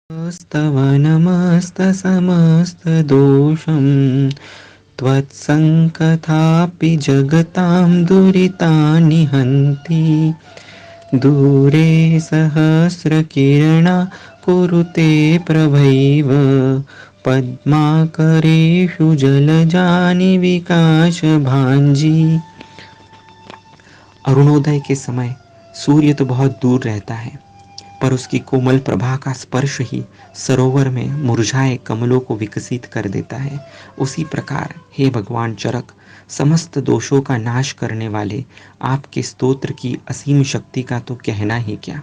स्तव नमस्तसमस्तदोषं त्वत्सङ्कथापि जगतां दुरितानि हन्ति। दूरे सहस्रकिरणा कुरुते प्रभैव पद्माकरेषु जलजानि विकाशभांजी। अरुणोदय के समय सूर्य तो बहुत दूर रहता है, पर उसकी कोमल प्रभा का स्पर्श ही सरोवर में मुरझाए कमलों को विकसित कर देता है। उसी प्रकार हे भगवान चरक, समस्त दोषों का नाश करने वाले आपके स्तोत्र की असीम शक्ति का तो कहना ही क्या।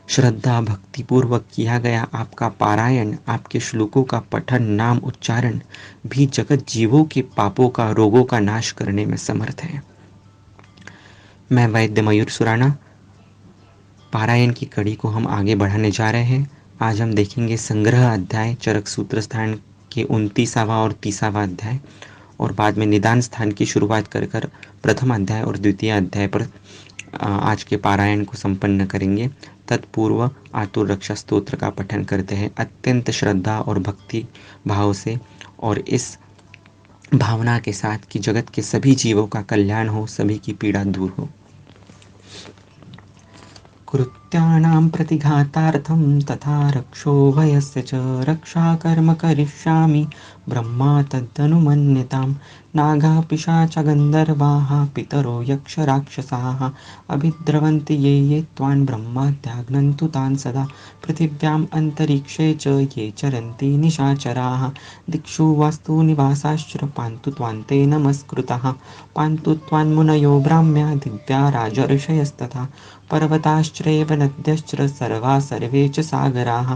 श्रद्धा भक्ति पूर्वक किया गया आपका पारायण, आपके श्लोकों का पठन, नाम उच्चारण भी जगत जीवों के पापों का, रोगों का नाश करने में समर्थ है। मैं वैद्य मयूर सुराना, पारायण की कड़ी को हम आगे बढ़ाने जा रहे हैं। आज हम देखेंगे संग्रह अध्याय, चरक सूत्र स्थान के 29वां और 30वां अध्याय, और बाद में निदान स्थान की शुरुआत कर कर प्रथम अध्याय और द्वितीय अध्याय पर आज के पारायण को संपन्न करेंगे। तत्पूर्व आतुर रक्षा स्तोत्र का पठन करते हैं अत्यंत श्रद्धा और भक्ति भाव से, और इस भावना के साथ कि जगत के सभी जीवों का कल्याण हो, सभी की पीड़ा दूर हो। कृत्यानां प्रतिघातार्थं तथा रक्षोभयस्य च रक्षाकर्म करिष्यामि ब्रह्मा तदनुमन्यताम्। नागाः पिशाच गन्धर्वाः पितरो यक्षराक्षसाः अभिद्रवन्ति ये त्वान् ब्रह्माद्याग्नन्तु तान् सदा। पृथिव्याम् अन्तरिक्षे च ये चरन्ति निशाचराः दिक्षु वास्तु निवासाश्च पान्तु त्वान्ते नमस्कृताः। पान्तु त्वान्मुनयो ब्राह्म्या दिव्या राजर्षयस्तथा पर्वताश्चैव नद्यश्च सर्वा सर्वे च सागराः।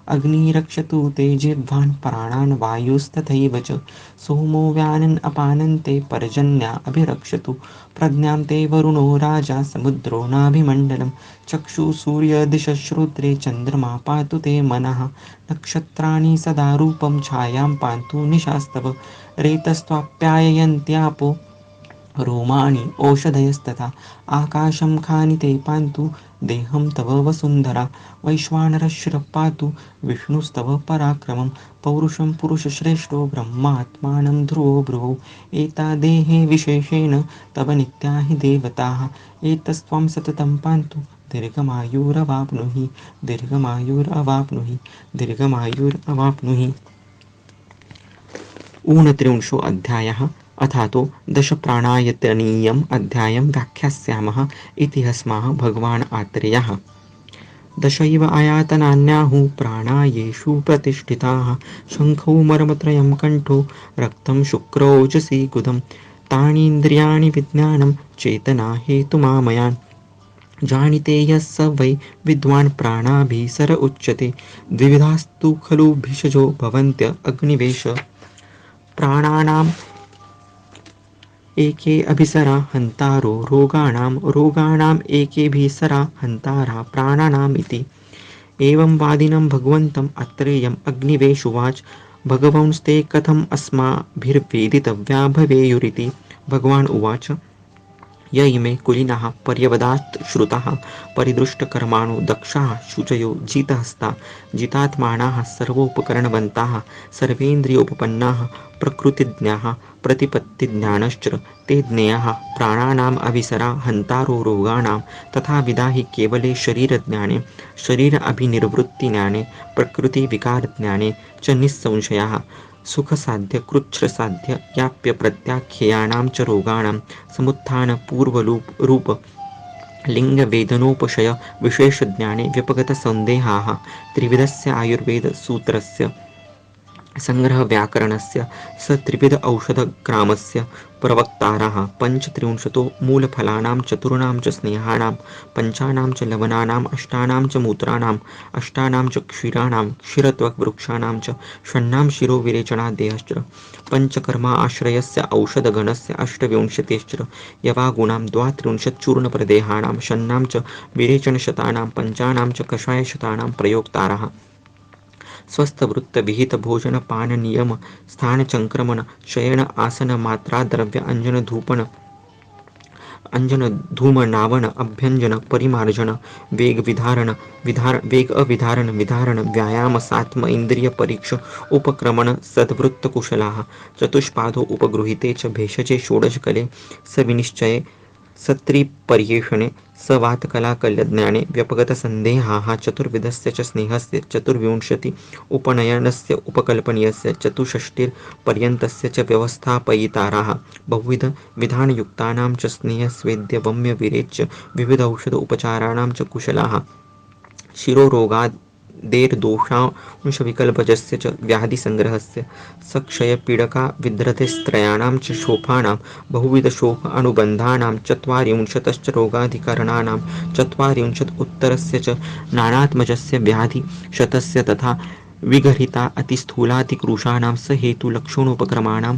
अग्निरक्षतु ते जिह्वान् प्राणान् वायुस्तथैव च सोमो व्यानन् अपानं ते पर्जन्या अभिरक्षतु प्रज्ञां ते वरुणो राजा समुद्रो नाभिमण्डलं। चक्षुः सूर्यदिशश्रुत्रे चन्द्रमा पातु ते मनः नक्षत्राणि सदा रूपं छायां पान्तु निशास्तव रेतस्त्वाप्यायन्त्यापो रोमाणि औषधयस्तथा आकाशं खानिते पान्तु देहं तव वसुन्धरा। वैश्वानरश्च पातु विष्णुस्तव पराक्रमं पौरुषं पुरुषश्रेष्ठो ब्रह्मात्मानं ध्रुवो भ्रुवो। एता देहे विशेषेण तव नित्या हि देवताः एतस्त्वं सततं पान्तु दीर्घमायुरवाप्नुहि दीर्घमायुरवाप्नुहि दीर्घमायुरवाप्नुहि। ऊनत्रिंशो अध्यायः अथातो दशप्राणायतनीयम् अध्यायं व्याख्यास्यामः इति हस्मः भगवान् आत्रेयः। दशैव आयातनान्याहुः प्राणा येषु प्रतिष्ठिताः शङ्खौ मर्मत्रयं कण्ठो रक्तं शुक्रौजसी गुदं तानीन्द्रियाणि विज्ञानं चेतना हेतुमामयान्। जानीते यः स वै विद्वान् प्राणाभिसर उच्यते द्विविधास्तु खलु भिषजो भवन्त्य अग्निवेश। प्राणानाम् एके अभिसरा हन्तारो रोगाणाम् एकेभिसरा हन्तारा प्राणानाम् इति। एवं वादिनं भगवन्तम् अत्रेयम् अग्निवेशुवाच भगवंस्ते कथम् अस्माभिर्वेदितव्या भवेयुरिति। भगवान् उवाच य इमे कुलीनाः पर्यवदात् श्रुताः परिदृष्टकर्माणो दक्षाः शुचयो जितहस्ता जितात्मानाः सर्वोपकरणवन्ताः सर्वेन्द्रियोपपन्नाः प्रकृतिज्ञाः प्रतिपत्तिज्ञानश्च ते ज्ञेयाः प्राणानाम् अभिसरा हन्तारो रोगाणां तथा विदा हि केवले शरीरज्ञाने शरीर अभिनिर्वृत्तिज्ञाने प्रकृतिविकारज्ञाने च निस्संशयाः। सुखसाध्य कृच्छ्रसाध्य याप्य प्रत्याख्यानां च रोगाणां समुत्थान पूर्वरूप लिंगवेदनोपशय विशेषज्ञाने व्यपगतसन्देहाः त्रिविधस्य आयुर्वेदसूत्रस्य संग्रहव्याकरणस्य स त्रिविध औषधग्रामस्य प्रवक्तारः पञ्चत्रिंशतो मूलफलानां चतुर्णां च स्नेहानां पञ्चानां च लवणानाम् अष्टानां च मूत्राणाम् अष्टानां च क्षीराणां क्षीरत्वक्वृक्षाणां च षण्णां शिरोविरेचनादेहश्च पञ्चकर्मा आश्रयस्य औषधगणस्य अष्टविंशतिश्च यवागुणां द्वात्रिंशच्चूर्णप्रदेहानां षण्णां च विरेचनशतानां पञ्चानां च कषायशतानां प्रयोक्तारः। स्वस्थवृत्त विहित भोजन पान नियम स्थान चंक्रमण शयन आसन मात्रा द्रव्य अंजन धूपन अंजन धूम नावन अभ्यंजन परिमार्जन वेग विधारण वेग अविधारण विधारण व्यायाम सात्म इंद्रिय परीक्ष उपक्रमण सद्वृत्त कुशलाः चतुष्पादो उपगृहीते च भेषजे षोडशकले सविनिश्चये सत्रिपर्येषणे सवातकलाकल्यज्ञाने व्यपगतसन्देहाः चतुर्विधस्य च स्नेहस्य चतुर्विंशति उपनयनस्य उपकल्पनीयस्य चतुष्षष्टिर्पर्यन्तस्य च व्यवस्थापयिताराः बहुविध विधानयुक्तानां च स्नेहस्वेद्यवम्यविरेच्य विविध औषध उपचाराणां च कुशलाः शिरोरोगादेर्दोषांशविकल्पजस्य च व्याधिसंग्रहस्य सक्षयपीडका विद्रतेस्त्रयाणां च शोफानां बहुविधशोफ अनुबन्धानां चत्वारिंशतश्च रोगाधिकरणानां चत्वारिंशत् उत्तरस्य च नानात्मजस्य व्याधिशतस्य तथा विगर्हिता अतिस्थूलातिकृशानां स हेतुलक्षणोपक्रमाणां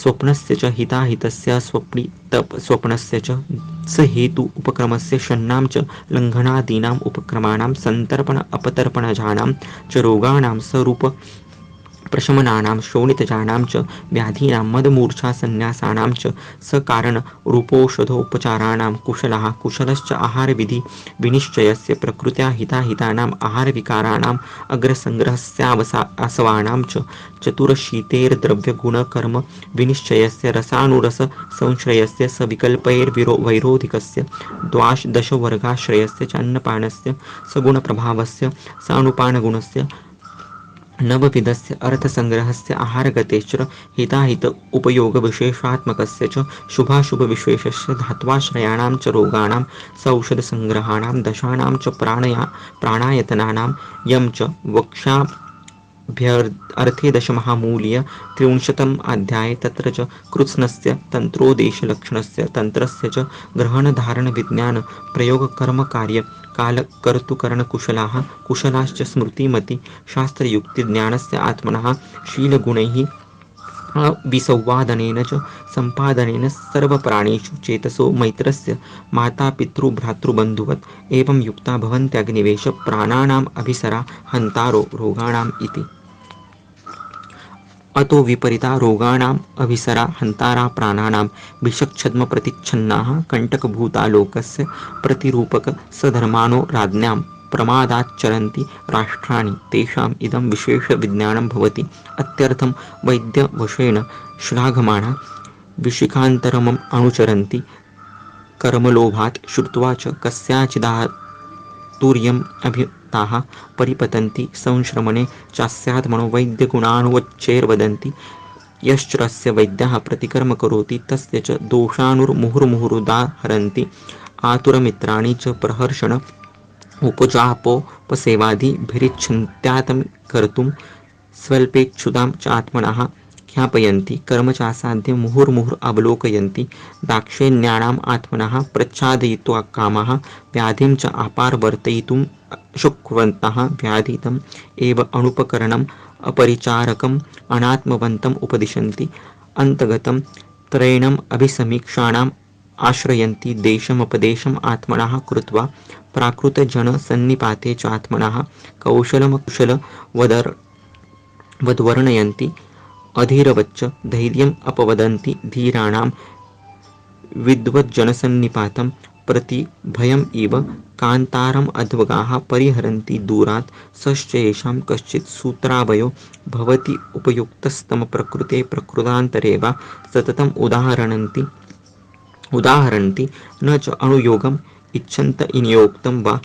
स्वप्नस्य च हिताहितस्य स्वप्नस्य च स हेतु उपक्रमस्य षण्णां च लङ्घनादीनाम् उपक्रमाणां सन्तर्पण अपतर्पणजानां च रोगाणां स्वरूप प्रशमनानां शोणितजानां च व्याधीनां मदमूर्छासन्न्यासानां च सकारणरूपोषधोपचाराणां कुशलः कुशलश्च आहारविधि विनिश्चयस्य प्रकृत्या हिताहितानाम् आहारविकाराणाम् अग्रसंग्रहस्यासवानां च चतुरशीतेर्द्रव्यगुणकर्म विनिश्चयस्य रसानुरससंश्रयस्य सविकल्पैर्वैरोधिकस्य द्वादशवर्गाश्रयस्य च अन्नपानस्य सगुणप्रभावस्य सानुपानगुणस्य नवविधस्य अर्थसंग्रहस्य आहारगतेश्च हिताहित उपयोगविशेषात्मकस्य च शुभाशुभविशेषस्य धात्वाश्रयाणां च रोगाणां सौषधसंग्रहाणां दशानां च प्राणायतनानां यं च वक्ष्याभ्यर्थे दशमहामूल्य त्रिंशतम् अध्याये तत्र च कृत्स्नस्य तन्त्रोदेशलक्षणस्य तन्त्रस्य च ग्रहणधारणविज्ञान प्रयोगकर्मकार्य कालकर्तुकरणकुशलाः कुशलाश्च स्मृतिमति शास्त्रयुक्तिज्ञानस्य आत्मनः शीलगुणैः विसंवादनेन च सम्पादनेन सर्वप्राणिषु चेतसो मैत्रस्य मातापितृभ्रातृबन्धुवत् एवं युक्ता भवन्त्यग्निवेश प्राणानाम् अभिसरा हन्तारो रोगाणाम् इति। अतो विपरीता रोगाणाम् अभिसरा हन्तारा प्राणानां विषच्छद्मप्रतिच्छन्नाः कण्टकभूता लोकस्य प्रतिरूपक सधर्माणो राज्ञां प्रमादाच्चरन्ति राष्ट्राणि तेषाम् इदं विशेषविज्ञानं भवति। अत्यर्थं वैद्यवशेन श्लाघमाणा विशिखान्तरमम् अनुचरन्ति कर्मलोभात् श्रुत्वा च कस्याचिदातुर्यम् अभिताः परिपतन्ति संश्रमणे चास्यात्मनो वैद्यगुणानुवच्चैर्वदन्ति यश्चरस्य वैद्यः प्रतिकर्म करोति तस्य च दोषानुर्मुहुर्मुहुरुदाहरन्ति आतुरमित्राणि च प्रहर्षण उपजापोपसेवादिभिरिच्छन्त्यातं कर्तुं स्वल्पेक्षुदां च आत्मनः ज्ञापयन्ति कर्म चासाद्य मुहुर्मुहुर् अवलोकयन्ति दाक्षिण्याणाम् आत्मनः प्रच्छादयित्वा कामः व्याधिं च अपारवर्तयितुं शक्नुवन्तः व्याधितम् एव अनुपकरणम् अपरिचारकम् अनात्मवन्तम् उपदिशन्ति अन्तगतं त्रयणम् अभिसमीक्षाणाम् आश्रयन्ति देशमपदेशम् आत्मनः कृत्वा प्राकृतजनसन्निपाते च आत्मनः कौशलमकुशलवद्वर्णयन्ति अधीरवच्च धैर्यम् अपवदन्ति धीराणां विद्वज्जनसन्निपातं प्रति भयम् इव कान्तारम् अध्वगाः परिहरन्ति दूरात् सश्चैषां कश्चित् सूत्रावयो भवति उपयुक्तस्तमप्रकृते प्रकृतान्तरे वा सततम् उदाहरन्ति न च अनुयोगम् इच्छन्त इनियोक्तं वा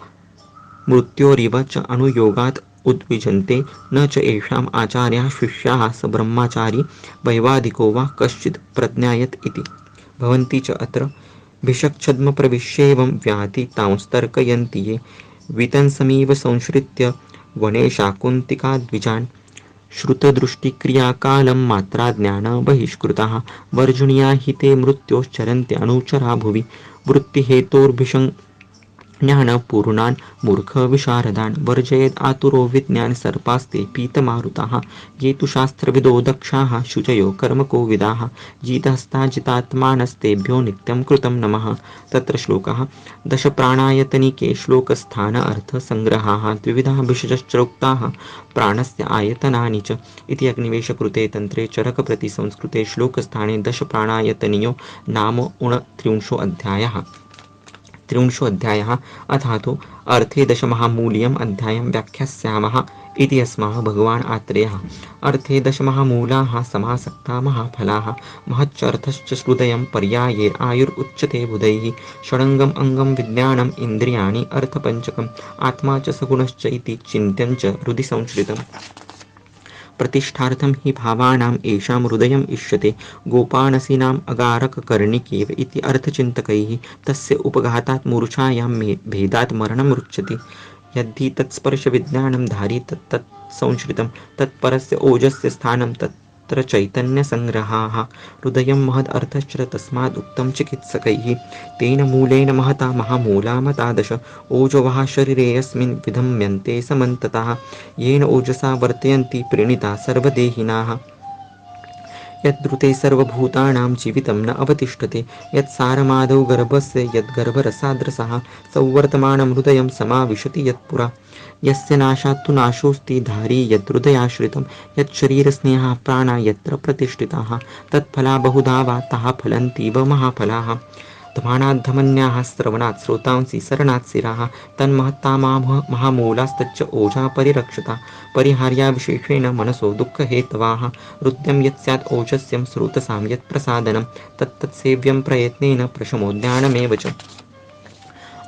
मृत्योरिव च अनुयोगात् उद्विजन्ते न च येषाम् आचार्याः शिष्याः स ब्रह्मचारी वैवादिको वा कश्चित् प्रज्ञायत इति भवन्ति च अत्र भिषक्छद्मप्रविश्येवं व्याधि तांस्तर्कयन्ति ये वितंसमिव संश्रित्य वने शाकुन्तिकाद्विजान् श्रुतदृष्टिक्रियाकालं मात्राज्ञान बहिष्कृताः वर्जुन्या हि ते मृत्योश्चरन्त्य अनुचरा भुवि वृत्तिहेतोर्भिषं ज्ञानपूर्णान् मूर्खविशारदान् वर्जयेत् आतुरो विज्ञानसर्पास्ते पीतमारुताः ये तु शास्त्रविदो दक्षाः शुचयो कर्मकोविदाः जितहस्ता जितात्मानस्तेभ्यो नित्यं कृतं नमः। तत्र श्लोकः दशप्राणायतनिके श्लोकस्थान अर्थसङ्ग्रहाः द्विविधाः विशेषश्चोक्ताः प्राणस्य आयतनानि च इति अग्निवेशकृते तन्त्रे चरकप्रतिसंस्कृते श्लोकस्थाने दशप्राणायतनीयो नाम 39 अध्यायः। 30 अध्यायः अथातो अर्थे दशमहामूल्यम् अध्यायं व्याख्यास्यामः इति अस्माः भगवान् आत्रेयः। अर्थे दशमहामूलाः समासक्ता महाफलाः महच्चर्थश्च श्रुतयं पर्याये आयुरुच्यते बुधैः षडङ्गम् अङ्गं विज्ञानम् इन्द्रियाणि अर्थपञ्चकम् आत्मा च सगुणश्च इति चिन्त्यं च हृदि संश्रितम्। प्रतिष्ठार्थं हि भावानाम् येषां हृदयम् इष्यते गोपानसीनाम् अगारककर्णिकेव इति अर्थचिन्तकैः तस्य उपघातात् मूर्छायां भेदात् मरणं रुच्यते। यद्धि तत्स्पर्शविज्ञानं धारी तत्तत् संश्रितं तत्परस्य ओजस्य स्थानं तत्र चैतन्यसङ्ग्रहाः हृदयं महद् अर्थश्च तस्माद् उक्तं चिकित्सकैः तेन मूलेन महता महामूलामतादश ओजवः शरीरे यस्मिन् विधम्यन्ते समन्ततः येन ओजसा वर्तयन्ति प्रणीता सर्वदेहिनाः यद्रुते सर्वभूतानां जीवितं न अवतिष्ठते यत्सारमादौ गर्भस्य यद्गर्भरसाद्रसः संवर्तमानं हृदयं समाविशति यत्पुरा यस्य नाशात्तु नाशोऽस्ति धारी यद्हृदयाश्रितं यच्छरीरस्नेहाः प्राणा यत्र प्रतिष्ठिताः तत्फला बहुधा वा ताः फलन्तीव महाफलाः धमानाद्धमन्याः श्रवणात् श्रोतांसि सरणात् शिराः तन्महत्ता महामूलास्तच्च ओझा परिरक्षता परिहार्या विशेषेण मनसो दुःखहेतवाः हृद्यं यत् स्यात् ओजस्यं श्रोतसां यत् प्रसादनं तत्तत्सेव्यं प्रयत्नेन प्रशमो ज्ञानमेव च।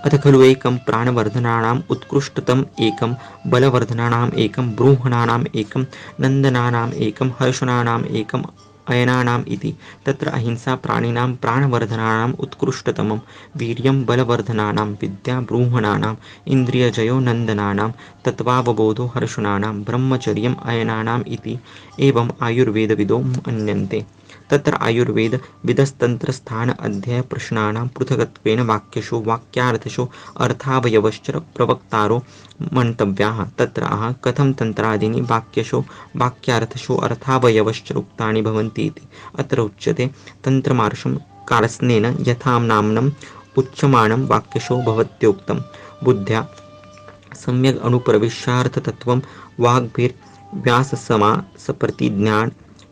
अथ खलु एकं प्राणवर्धनानाम् उत्कृष्टतम एकं बलवर्धनानाम् एकं ब्रूहणानाम् एकं नन्दनानाम् एकं हर्षणानाम् एकम् अयनानाम् इति तत्र अहिंसा प्राणिनां प्राणवर्धनानाम् उत्कृष्टतमं वीर्यं बलवर्धनानां विद्या ब्रूहणानाम् इन्द्रियजयो नन्दनानां तत्त्वावबोधो हर्षणानां ब्रह्मचर्यम् अयनानाम् इति एवम् आयुर्वेदविदो मन्यन्ते। तत्र आयुर्वेद विदस्तंत्रस्थान अध्यय प्रश्नानां पृथक्त्वेन वाक्यशो वाक्यार्थशो अर्थावयवश्च प्रवक्तारो मन्तव्याः तत्र आह कथं तन्त्रादीनि वाक्यशो वाक्यार्थशो अर्थावयवश्च उक्तानि भवन्ति इति अत्र उच्यते तन्त्रमार्षं कारस्नेन यथा नाम्नम् उच्यमानं वाक्यशो भवत्योक्तं बुद्ध्या सम्यक् अनुप्रविश्यार्थतत्त्वं वाग्भिर्व्याससमासप्रतिज्ञान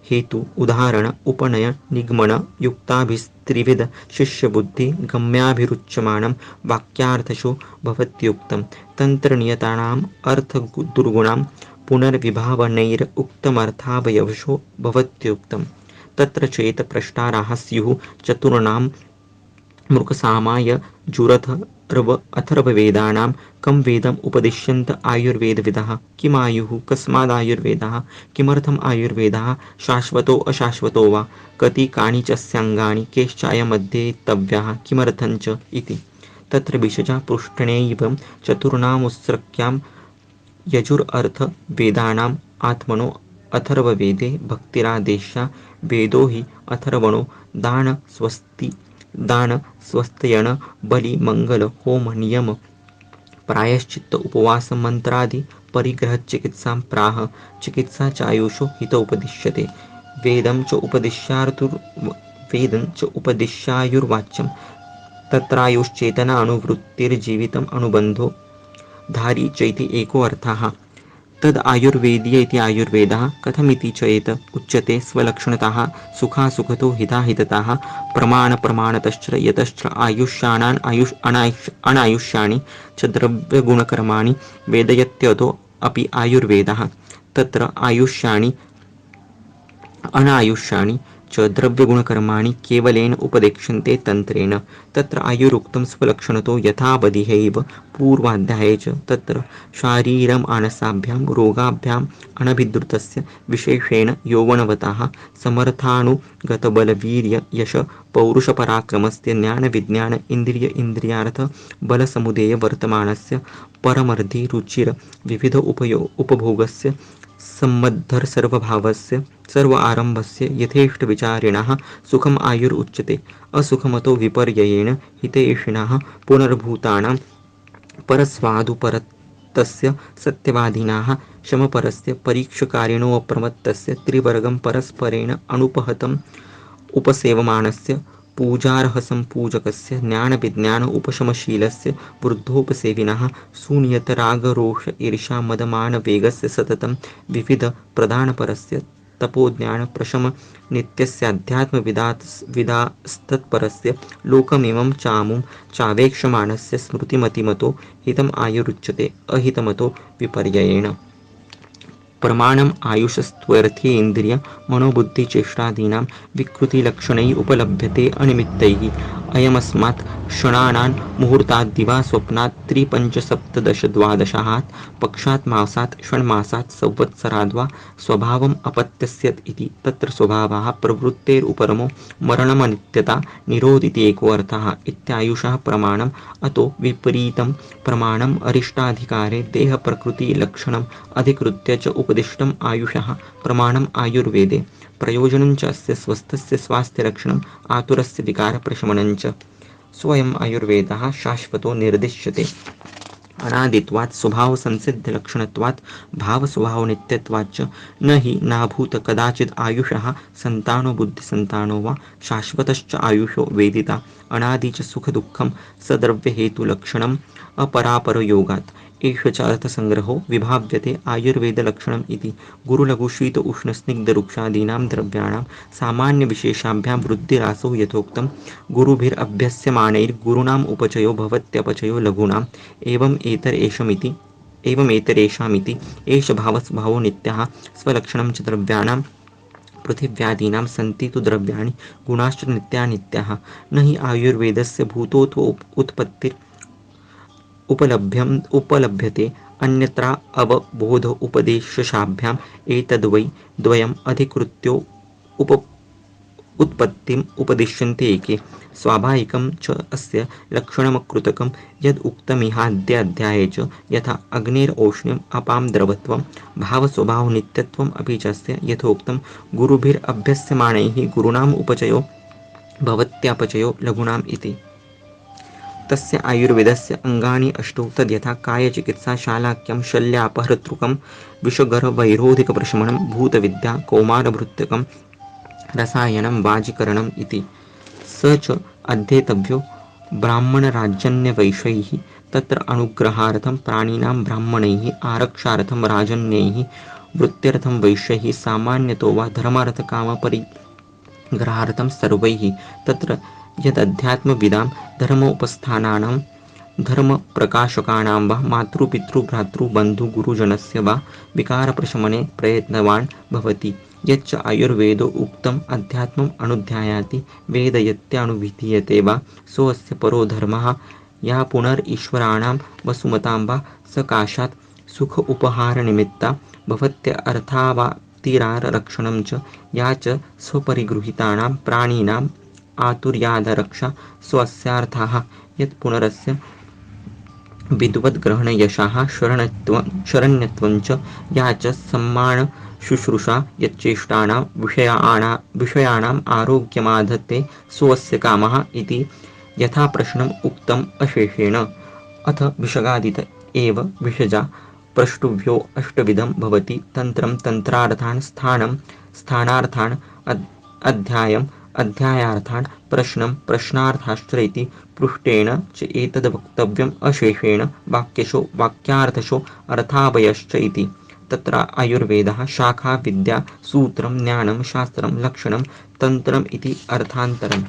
हेतु उदाहरण उपनय निगमन युक्ताभिस्त्रिविध शिष्यबुद्धि गम्याभिरुच्यमानं वाक्यार्थशो भवत्युक्तं तन्त्रनियतानाम् अर्थदुर्गुणां पुनर्विभावनैर उक्तमर्थावयवशो भवत्युक्तं तत्र चेत प्रष्टाराः स्युः चतुर्णां मृगसामाय जुरथर्व अथर्ववेदानां कं वेदम् उपदिश्यन्त आयुर्वेदविदः किमायुः कस्मादायुर्वेदः किमर्थम् आयुर्वेदः शाश्वतो अशाश्वतो वा कति कानि च स्याङ्गानि केश्चायमध्येतव्याः किमर्थञ्च इति तत्र विशजा पृष्ठेनैव चतुर्णामुत्सृक्यां यजुरर्थवेदानाम् आत्मनो अथर्ववेदे भक्तिरादेशा वेदो हि अथर्वणो दान स्वस्तयन बलि मंगल होम नियम प्रायश्चित्त उपवास मंत्रादि परिग्रह चिकित्सां प्राह चिकित्सा चायुषो हितोपदिश्यते वेदं च उपदिश्यायुर्वाच्यं तत्रायुश्चेतना अनुवृत्तिर्जीवितम् अनुबन्धो धारी चैति एको अर्थः तद आयुर्वेदीय इति आयुर्वेदः कथमिति चेत् उच्यते स्वलक्षणतः सुखासुखतो हिताहितताः प्रमाणप्रमाणतश्च यतश्च आयुष्याणान् अनायुष्याणि च द्रव्यगुणकर्माणि वेदयत्यतो अपि आयुर्वेदः तत्र आयुष्याणि अनायुष्याणि च द्रव्यगुणकर्माणि केवलेन उपदेक्ष्यन्ते तन्त्रेण तत्र आयुरुक्तं स्वलक्षणतो यथावधिहैव पूर्वाध्याये च तत्र शारीरमानसाभ्यां रोगाभ्याम् अनभिद्रुतस्य विशेषेण यौवनवतः समर्थानुगतबलवीर्य यश पौरुषपराक्रमस्य ज्ञानविज्ञान इन्द्रिय इन्द्रियार्थ बलसमुदेय वर्तमानस्य परमर्धि रुचिर विविध उपभोगस्य सम्मद्धर सर्वभावस्य सर्व आरंभस्य यथेष्ट विचारिणः सुखम आयुर् उच्यते असुखमतो विपर्ययेण हितैषिणः पुनर्भूतानां परस्वादुपरतस्य सत्यवादिनाः शमपरस्य परीक्षकारिणोऽप्रमत्तस्य त्रिवर्गं परस्परेण अनुपहतम् उपसेवमानस्य पूजार्हसम्पूजकस्य ज्ञानविज्ञान उपशमशीलस्य वृद्धोपसेविनः सुनियतरागरोष ईर्षामदमानवेगस्य सततं विविधप्रदानपरस्य तपोज्ञानप्रशमनित्यस्याध्यात्मविदास्तत्परस्य लोकमिमं चामुं चावेक्षमाणस्य स्मृतिमतिमतो हितम् आयुरुच्यते अहितमतो विपर्ययेण। प्रमाणम् आयुषस्त्वर्थेन्द्रिय मनोबुद्धिचेष्टादीनां विकृतिलक्षणैः उपलभ्यते अनिमित्तैः। अयमस्मात् क्षणानां मुहूर्ताद्दिवा स्वप्नात् त्रिपञ्चसप्तदशद्वादशात् पक्षात् मासात् षण्मासात् संवत्सराद्वा स्वभावम् अपत्यस्यत् इति। तत्र स्वभावः प्रवृत्तेरुपरमो मरणमनित्यता निरोधिति एको अर्थः इत्यायुषः प्रमाणम्। अतो विपरीतं प्रमाणम् अरिष्टाधिकारे देहप्रकृतिलक्षणम् अधिकृत्य च उपदिष्टम् आयुषः प्रमाणम् आयुर्वेदे। प्रयोजनं च अस्य स्वस्थस्य स्वास्थ्यरक्षणम् आतुरस्य विकारप्रशमनं च। स्वयम् आयुर्वेदः शाश्वतो निर्दिश्यते। अनादित्वात् स्वभावसंसिद्धलक्षणत्वात् भावस्वभावनित्यत्वाच्च न हि नाभूत कदाचिद् आयुषः सन्तानो बुद्धिसन्तानो वा शाश्वतश्च आयुषो वेदिता। अनादि च सुखदुःखं सद्रव्यहेतुलक्षणम् अपरापरयोगात्। एष च अर्थसंग्रहो विभाव्यते आयुर्वेदलक्षणम् इति। गुरुलघुशीत उष्णस्निग्धरुक्षादीनां द्रव्याणां सामान्यविशेषाभ्यां वृद्धिरासो यथोक्तं गुरुभिरभ्यस्यमानैर्गुरूणाम् उपचयो भवत्यपचयो लघूनाम् एवमेतरेषामिति। एष भावस्वभावो नित्यः स्वलक्षणं च द्रव्याणां पृथिव्यादीनां सन्ति तु द्रव्याणि गुणाश्च नित्यानित्याः। न हि आयुर्वेदस्य भूतोत्व उत्पत्तिर् उपलभ्यते अन्यत्रा अवबोध उपदेशशाभ्याम् एतद्वै द्वयम् अधिकृत्यो उत्पत्तिम् उपदिश्यन्ते एके। स्वाभाविकं च अस्य लक्षणमकृतकं यद् उक्तमिहाद्याध्याये च यथा अग्नेरौष्ण्यम् अपां द्रवत्वं भावस्वभावनित्यत्वम् अपि च अस्य यथोक्तं गुरुभिरभ्यस्यमानैः गुरूणाम् उपचयो भवत्यपचयो लघूनाम् इति। तस्य आयुर्वेदस्य अङ्गानि अष्टौ तद्यथा कायचिकित्सा शालाक्यं शल्यापहर्तृकं विषगर्भवैरोधिकप्रशमनं भूतविद्या कौमारभृत्यकं रसायनं वाजीकरणम् इति। स च अध्येतव्यो ब्राह्मणराजन्यवैश्यैः तत्र अनुग्रहार्थं प्राणिनां ब्राह्मणैः आरक्षार्थं राजन्यैः वृत्त्यर्थं वैश्यैः सामान्यतो वा धर्मार्थकामपरिग्रहार्थं सर्वैः। तत्र यदध्यात्मविदां धर्मोपस्थानानां धर्मप्रकाशकानां वा मातृपितृभ्रातृबन्धुगुरुजनस्य वा विकारप्रशमने प्रयत्नवान् भवति। यच्च आयुर्वेदो उक्तम् अध्यात्मम् अनुध्यायाति वेदयत्यानुविधीयते वा सोऽस्य परो धर्मः। या पुनरीश्वराणां वसुमतां वा सकाशात् सुख उपहारनिमित्ता भवत्यर्थावाप्तिरारक्षणं च या च स्वपरिगृहीतानां प्राणिनाम् आतुर्यादरक्षा स्वस्यार्थः। यत् पुनरस्य विद्वद्ग्रहणयशः शरण्यत्वं च या च सम्मानशुश्रूषा यच्चेष्टानां विषयाणाम् आरोग्यमाधत्ते स्वस्य कामः इति। यथा प्रश्नम् उक्तम् अशेषेण। अथ विषगादित एव विषजा प्रष्टुभ्यो अष्टविधं भवति। तन्त्रं तन्त्रार्थान् स्थानं स्थानार्थान् अध्यायम् अध्यायार्थान् प्रश्नं प्रश्नार्थाश्च इति। पृष्ठेन च एतद् वक्तव्यम् अशेषेण वाक्यशो वाक्यार्थशो अर्थावयश्च इति। तत्र आयुर्वेदः शाखा विद्या सूत्रं ज्ञानं शास्त्रं लक्षणं तन्त्रम् इति अर्थान्तरम्।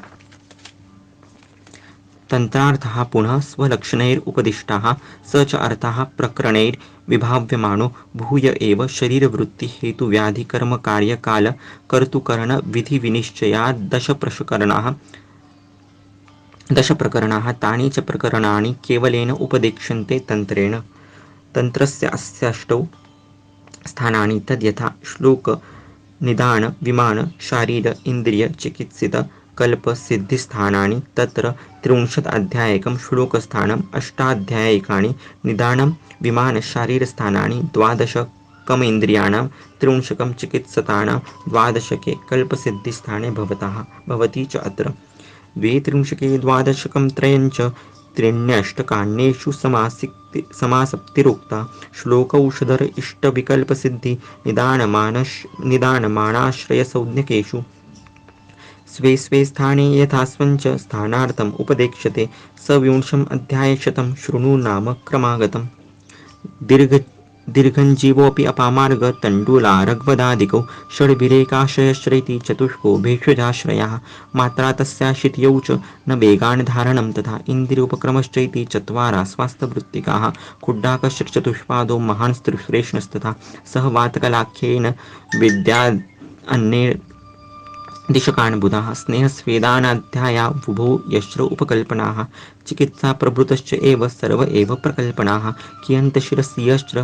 तन्त्रार्थः पुनः स्वलक्षणैरुपदिष्टाः स च अर्थः प्रकरणैर्विभाव्यमानो भूय एव शरीरवृत्तिहेतुव्याधिकर्मकार्यकालकर्तुकरणविधिविनिश्चयात् दशप्रकरणाः तानि च प्रकरणानि केवलेन उपदेक्ष्यन्ते तन्त्रेण। तन्त्रस्य अस्याष्टौ स्थानानि तद्यथा श्लोक निदान विमान शारीर इन्द्रिय चिकित्सित कल्पसिद्धिस्थानानि। तत्र 30 अध्यायिकं श्लोकस्थानम् अष्टाध्यायिकानि निदानं विमानशारीरस्थानानि 12 कमेन्द्रियाणां 30 चिकित्सतानां 12 कल्पसिद्धिस्थाने भवति च अत्र 32 12 त्रयं च त्रीण्यष्टकान्येषु समासिक्ते समासप्तिरोक्ता श्लोकौषधर इष्टविकल्पसिद्धि निदानमानाश्रयसंज्ञकेषु स्वे स्वे स्थाने यथा स्वञ्च स्थानार्थम् उपदेक्ष्यते सविंशम् अध्यायशतं शृणु नाम क्रमागतम् दीर्घ दीर्घञ्जीवोऽपि अपामार्ग तण्डुलारग्वदादिकौ षड्भिरेकाशयश्रैति चतुष्को भेषजाश्रयाः मात्रा तस्याशितयौ च न वेगान् धारणं तथा इन्द्रियोपक्रमश्चैति चत्वारा स्वास्थवृत्तिकाः खुड्डाकश्चतुष्पादो महान् श्रेष्णस्तथा सह वातकलाख्येन विद्या अन्ये दिशकान् बुधाः स्नेहस्वेदानाध्याया बुभौ यश्र उपकल्पनाः चिकित्सा प्रभृतश्च एव सर्व एव प्रकल्पनाः कियन्तशिरस्यश्च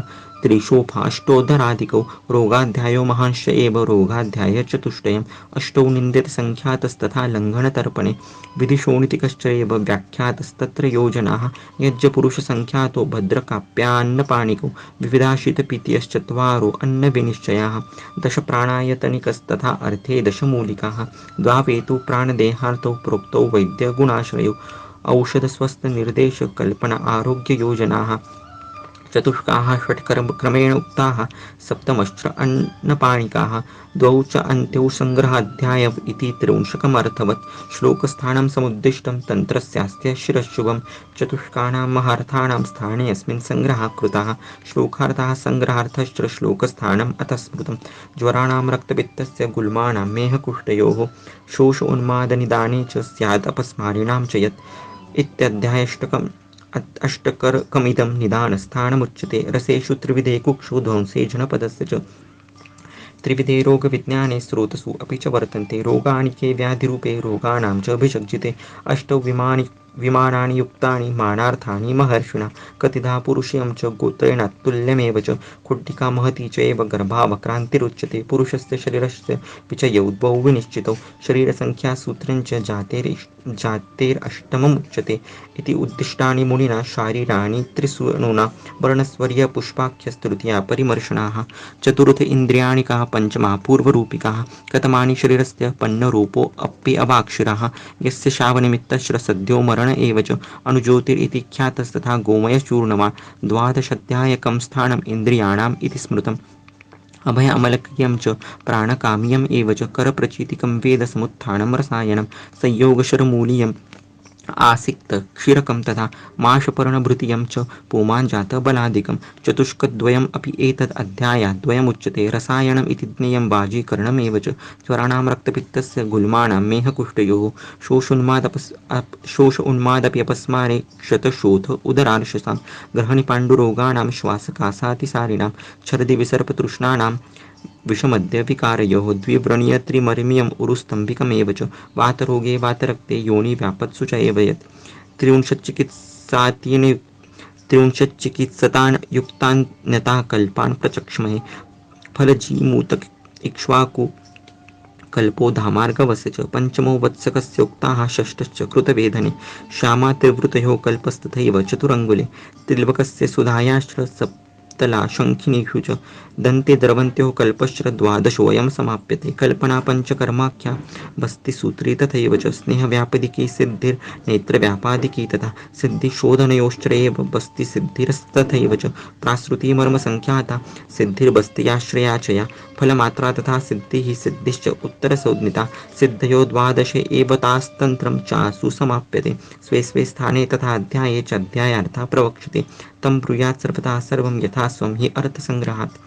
त्रिशोफाष्टोधरादिकौ रोगाध्यायो महांश एव रोगाध्याय चतुष्टयम् अष्टौ निन्दितसङ्ख्यातस्तथा लङ्घनतर्पणे विधिशोणितिकश्च एव व्याख्यातस्तत्र योजनाः यज्ञपुरुषसङ्ख्यातो भद्रकाप्यान्नपाणिकौ विविधाशितपीत्यश्चत्वारो अन्नविनिश्चयाः दशप्राणायतनिकस्तथा अर्थे दशमूलिकाः द्वावेतौ प्राणदेहार्थौ प्रोक्तौ वैद्यगुणाश्रयौ औषधस्वस्थनिर्देशकल्पना आरोग्ययोजनाः चतुष्काः षट्क्रमेण उक्ताः सप्तमश्च अन्नपाणिकाः द्वौ च अन्त्यौ सङ्ग्रहाध्याय इति त्रिंशकमर्थवत् श्लोकस्थानं समुद्दिष्टं तन्त्रस्यास्त्य शिरश्शुभं चतुष्कानां महार्थानां स्थाने अस्मिन् सङ्ग्रहः कृतः श्लोकार्थः सङ्ग्रहार्थश्च श्लोकस्थानम् अतः स्मृतं ज्वराणां रक्तपित्तस्य गुल्मानां मेहकुष्ठयोः शोषोन्मादनिदाने च स्यात् अपस्मारिणां च यत् इत्याध्यायष्टकम् अष्टकरकमिदं निदानस्थानमुच्यते रसेषु त्रिविधे कुक्षु ध्वंसे जनपदस्य च त्रिविधे रोगविज्ञाने स्रोतसु अपि च वर्तन्ते रोगाणि के व्याधिरूपे रोगाणां च अभिषज्जिते अष्टौ विमानानि युक्तानि मानार्थानि महर्षिणा कतिधा पुरुषयं च गोत्रेणात्तुल्यमेव च खुड्डिका महती च एव गर्भावक्रान्तिरुच्यते पुरुषस्य शरीरस्य विचयौ द्वौ विनिश्चितौ शरीरसङ्ख्यासूत्रं च जातेरष्टममुच्यते इति उद्दिष्टानि मुनिना शारीराणि त्रिसूनुना वर्णस्वर्यपुष्पाख्यस्तृतीया परिमर्शनाः चतुर्थ इन्द्रियाणि काः पञ्चमा पूर्वरूपिकाः कतमानि शरीरस्य पन्नरूपोऽप्यवाक्षिराः यस्य शावनिमित्तश्च सद्यो मरण एव च अनुज्योतिरिति ख्यातस्तथा गोमयचूर्णमा द्वादशाध्यायकं स्थानम् इन्द्रियाणाम् इति स्मृतम् अभय अमलक्रियं च प्राणकाम्यम् एव च करप्रचीतिकं वेदसमुत्थानं रसायनं संयोगशरमूलीयम् आसिक्त क्षीरकं तथा माशपर्णभृतीयं च पुमाञ्जातबलादिकं चतुष्कद्वयम् अपि एतद् अध्यायाद्वयमुच्यते रसायनम् इति ज्ञेयं बाजीकरणमेव च ज्वराणां रक्तपित्तस्य गुल्मानां मेहकुष्ठयोः शोष उन्मादपि अपस्मारे क्षतशोथ उदरार्शसां ग्रहणिपाण्डुरोगाणां श्वासकासातिसारिणां छर्दिविसर्पतृष्णानां विषमद्य विकारयोः द्विव्रणीयत्रिमर्मियम् उरुस्तम्भिकमेव च वातरोगे वातरक्ते योनिव्यापत्सु च एव यत् त्रिंशच्चिकित्सतान् युक्तान्यता कल्पान् प्रचक्ष्महे फलजीमूतक इक्ष्वाकु कल्पो धामार्गवस्य च पंचमो वत्सकस्योक्ताः षष्ठश्च कृतवेधने श्यामा त्रिवृतयोः कल्पस्तथैव चतुरङ्गुले त्रिलवकस्य सुधायाश्च सप्तलाशङ्खिनीषु च दन्ते द्रवन्त्योः कल्पश्च द्वादशोऽयं समाप्यते कल्पना पञ्चकर्माख्या बस्तिसूत्री तथैव च स्नेहव्यापदिकी सिद्धिर्नेत्रव्यापादिकी तथा सिद्धिशोधनयोश्च एव बस्तिसिद्धिरस्तथैव च प्राश्रुतिमर्मसङ्ख्याता सिद्धिर्बस्त्याश्रया च या फलमात्रा तथा सिद्धिः सिद्धिश्च उत्तरसंज्ञिता सिद्धयो द्वादशे एव तास्तन्त्रं चासु समाप्यते स्वे स्वे स्थाने तथा अध्याये च अध्यायार्थः प्रवक्ष्यते तं ब्रूयात् सर्वथा सर्वं यथा स्वं हि अर्थसङ्ग्रहात्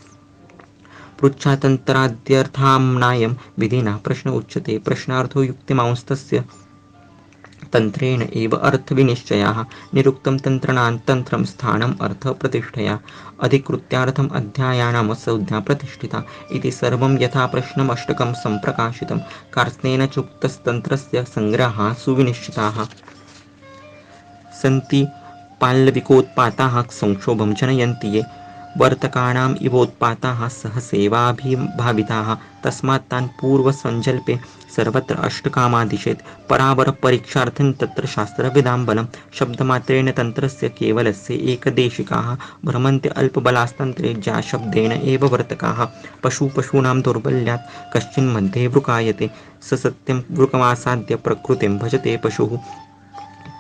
पृच्छातन्त्राद्यर्थाम्नायं विधिना प्रश्न उच्यते प्रश्नार्थो युक्तिमांस्तस्य तन्त्रेण एव अर्थविनिश्चयाः निरुक्तं तन्त्रणान्तन्त्रं स्थानम् अर्थप्रतिष्ठया अधिकृत्यार्थम् अध्यायानां संज्ञा प्रतिष्ठिता इति सर्वं यथा प्रश्नमष्टकं सम्प्रकाशितं कार्त्स्नेन चुक्तस्तन्त्रस्य सङ्ग्रहाः सुविनिश्चिताः सन्ति पाल्लविकोत्पाताः संक्षोभं जनयन्ति ये वर्तकानाम् इवोत्पाताः सहसेवाभिभाविताः तस्मात् तान् पूर्वसञ्जल्पे सर्वत्र अष्टकामादिशेत् परावरपरीक्षार्थं तत्र शास्त्रविदाम्बनं शब्दमात्रेण तन्त्रस्य केवलस्य एकदेशिकाः भ्रमन्ति अल्पबलास्तन्त्रे ज्याशब्देन एव वर्तकाः पशूनां दौर्बल्यात् कश्चिन्मध्ये वृकायते स सत्यं वृकमासाद्य प्रकृतिं भजते पशुः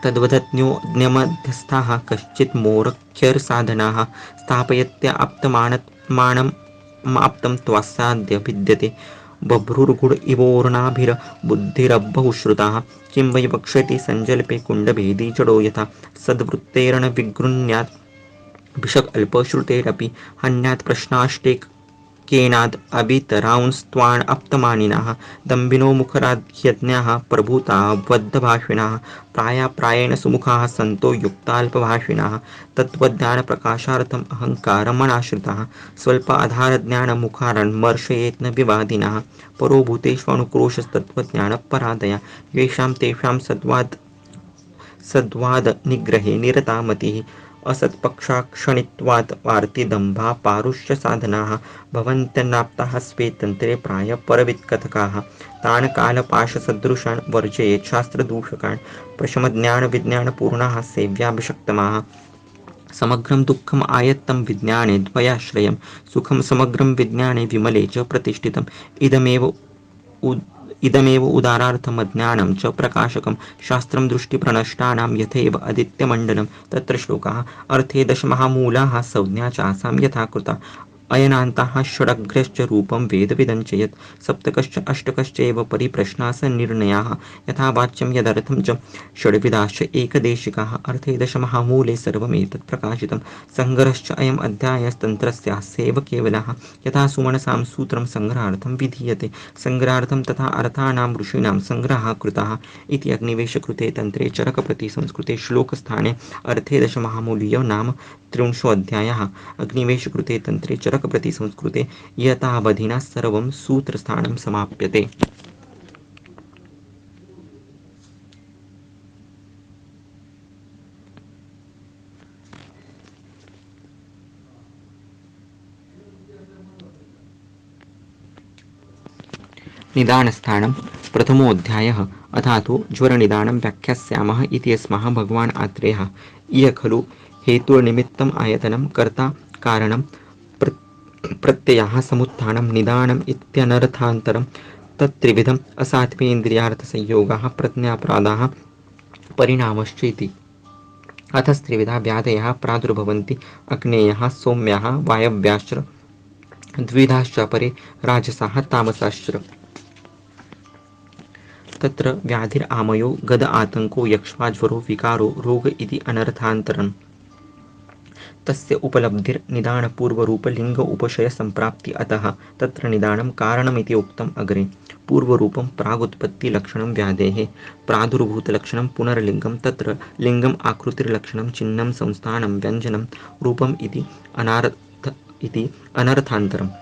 तद्वदज्ञोऽन्यमध्यस्थाः कश्चित् मोरख्यर्साधनाः स्थापयत्य आप्तम् त्वासाद्य भिद्यते बभ्रुर्गुड इवोर्णाभिर्बुद्धिरब्बहु श्रुताः किं वै वक्ष्यति सञ्जल्पे कुण्डभेदी जडो यथा सद्वृत्तेर्न विगृह्णात् भिषक् अल्पश्रुतेरपि हन्यात् प्रश्नाष्टे केनाद् अभितरांस्त्वान् अप्तमानिनः दम्भिनो मुखराध्यज्ञाः प्रभूता बद्धभाषिणः प्रायेण सुमुखाः सन्तो युक्ताल्पभाषिणः तत्त्वज्ञानप्रकाशार्थम् अहङ्कारमनाश्रिताः स्वल्प आधारज्ञानमुखारन्मर्शयेत् न विवादिनः परो भूतेष्वनुक्रोशस्तत्त्वज्ञानपरादया येषां तेषां सद्वादनिग्रहे निरता मतिः असत्पक्षाक्षणित्वात् वार्तिदम्भा पारुष्यसाधनाः भवन्त्यन्नाप्ताः स्वे तन्त्रे प्रायपरवित्कथकाः तान् कालपाशसदृशान् वर्जयेत् शास्त्रदूषकान् प्रशमज्ञानविज्ञानपूर्णाः सेव्याभिषक्तमाः समग्रं दुःखम् आयत्तं विज्ञाने द्वयाश्रयं सुखं समग्रं विज्ञाने विमले च प्रतिष्ठितम् इदमेव उदारार्थमज्ञानं च प्रकाशकं शास्त्रं दृष्टिप्रनष्टानां यथैव आदित्यमण्डलं तत्र श्लोकाः अर्थे दशमहामूलाः संज्ञा चासां यथा कृता अयनान्ताः षडग्रश्च रूपं वेदविदं च यत् सप्तकश्च अष्टकश्चैव परिप्रश्नाः निर्णयाः यथा वाच्यं यदर्थं च षड्विधाश्च एकदेशिकाः अर्थे दशमहामूले सर्वमेतत् प्रकाशितं सङ्ग्रहश्च अयम् अध्यायस्तन्त्रस्यास्यैव केवलः यथा सुमनसां सूत्रं सङ्ग्रहार्थं विधीयते सङ्ग्रहार्थं तथा अर्थानां ऋषीणां सङ्ग्रहः कृतः इति अग्निवेशकृते तन्त्रे चरकप्रतिसंस्कृते श्लोकस्थाने अर्थे दशमहामूलीयो नाम त्रिंशोऽध्यायः अग्निवेशकृते तन्त्रे चरकप्रतिसंस्कृते यथावधिना सर्वं सूत्रस्थानं समाप्यते। निदानस्थानं प्रथमोऽध्यायः अथा तु ज्वरनिदानं व्याख्यास्यामः इति यस्माः भगवान् आत्रेयः इह खलु हेतुर्निमित्तम् आयतनं कर्ता कारणं प्रत्ययः समुत्थानं निदानम् इत्यनर्थान्तरं तत्त्रिविधम् असात्वेन्द्रियार्थसंयोगाः प्रज्ञापराधाः परिणामश्च इति अथस्त्रिविधा व्याधयः प्रादुर्भवन्ति अग्नेयः सौम्याः वायव्याश्च द्विधाश्च परे राजसाः तामसाश्च तत्र व्याधिरामयो गद आतंको यक्ष्माज्वरो विकारो रोग इति अनर्थान्तरम् तस्य उपलब्धिर्निदानपूर्वरूपलिङ्ग उपशयसम्प्राप्ति अतः तत्र निदानं कारणमिति उक्तम् अग्रे पूर्वरूपं प्रागुत्पत्तिलक्षणं व्याधेः प्रादुर्भूतलक्षणं पुनर्लिङ्गं तत्र लिङ्गम् आकृतिर्लक्षणं चिह्नं संस्थानं व्यञ्जनं रूपम् इति अनर्थान्तरम्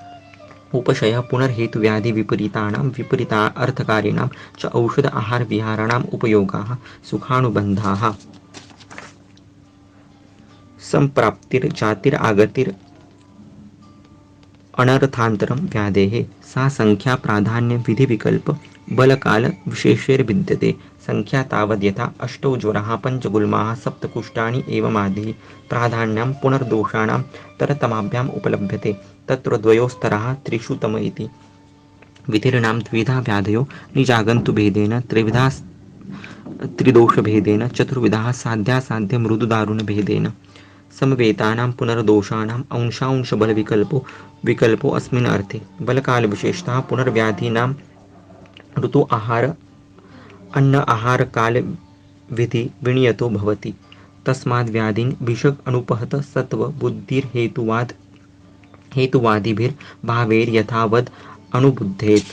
उपशयः पुनर्हेतुव्याधिविपरीतानां विपरीतार्थकारिणां च औषध आहारविहाराणाम् उपयोगाः सुखानुबन्धाः सम्प्राप्तिर्जातिरागतिर् अनर्थान्तरं व्याधेः सा संख्या प्राधान्य विधिविकल्प बलकालविशेषैर्विद्यते संख्या तावद् यथा 8 ज्वराः 5 गुल्माः 7 कुष्ठानि एवमादिः प्राधान्यं पुनर्दोषाणां तरतमाभ्याम् उपलभ्यते तत्र द्वयोस्तरः त्रिषु तम इति विधिर्नाम द्विधा व्याधयो निजागन्तुभेदेन त्रिदोषभेदेन चतुर्विधाः साध्यासाध्य मृदुदारुणभेदेन समवेतानां पुनर्दोषाणाम् विकल्पो अस्मिन् अर्थे बलकालविशेषतः पुनर्व्याधीनां ऋतु आहार अन्न आहारकाल विधि विनियतो भवति तस्माद् व्याधीन् भिषक् अनुपहत सत्व हेतुवादिभिर्भावैर्यथावद् अनुबुध्येत्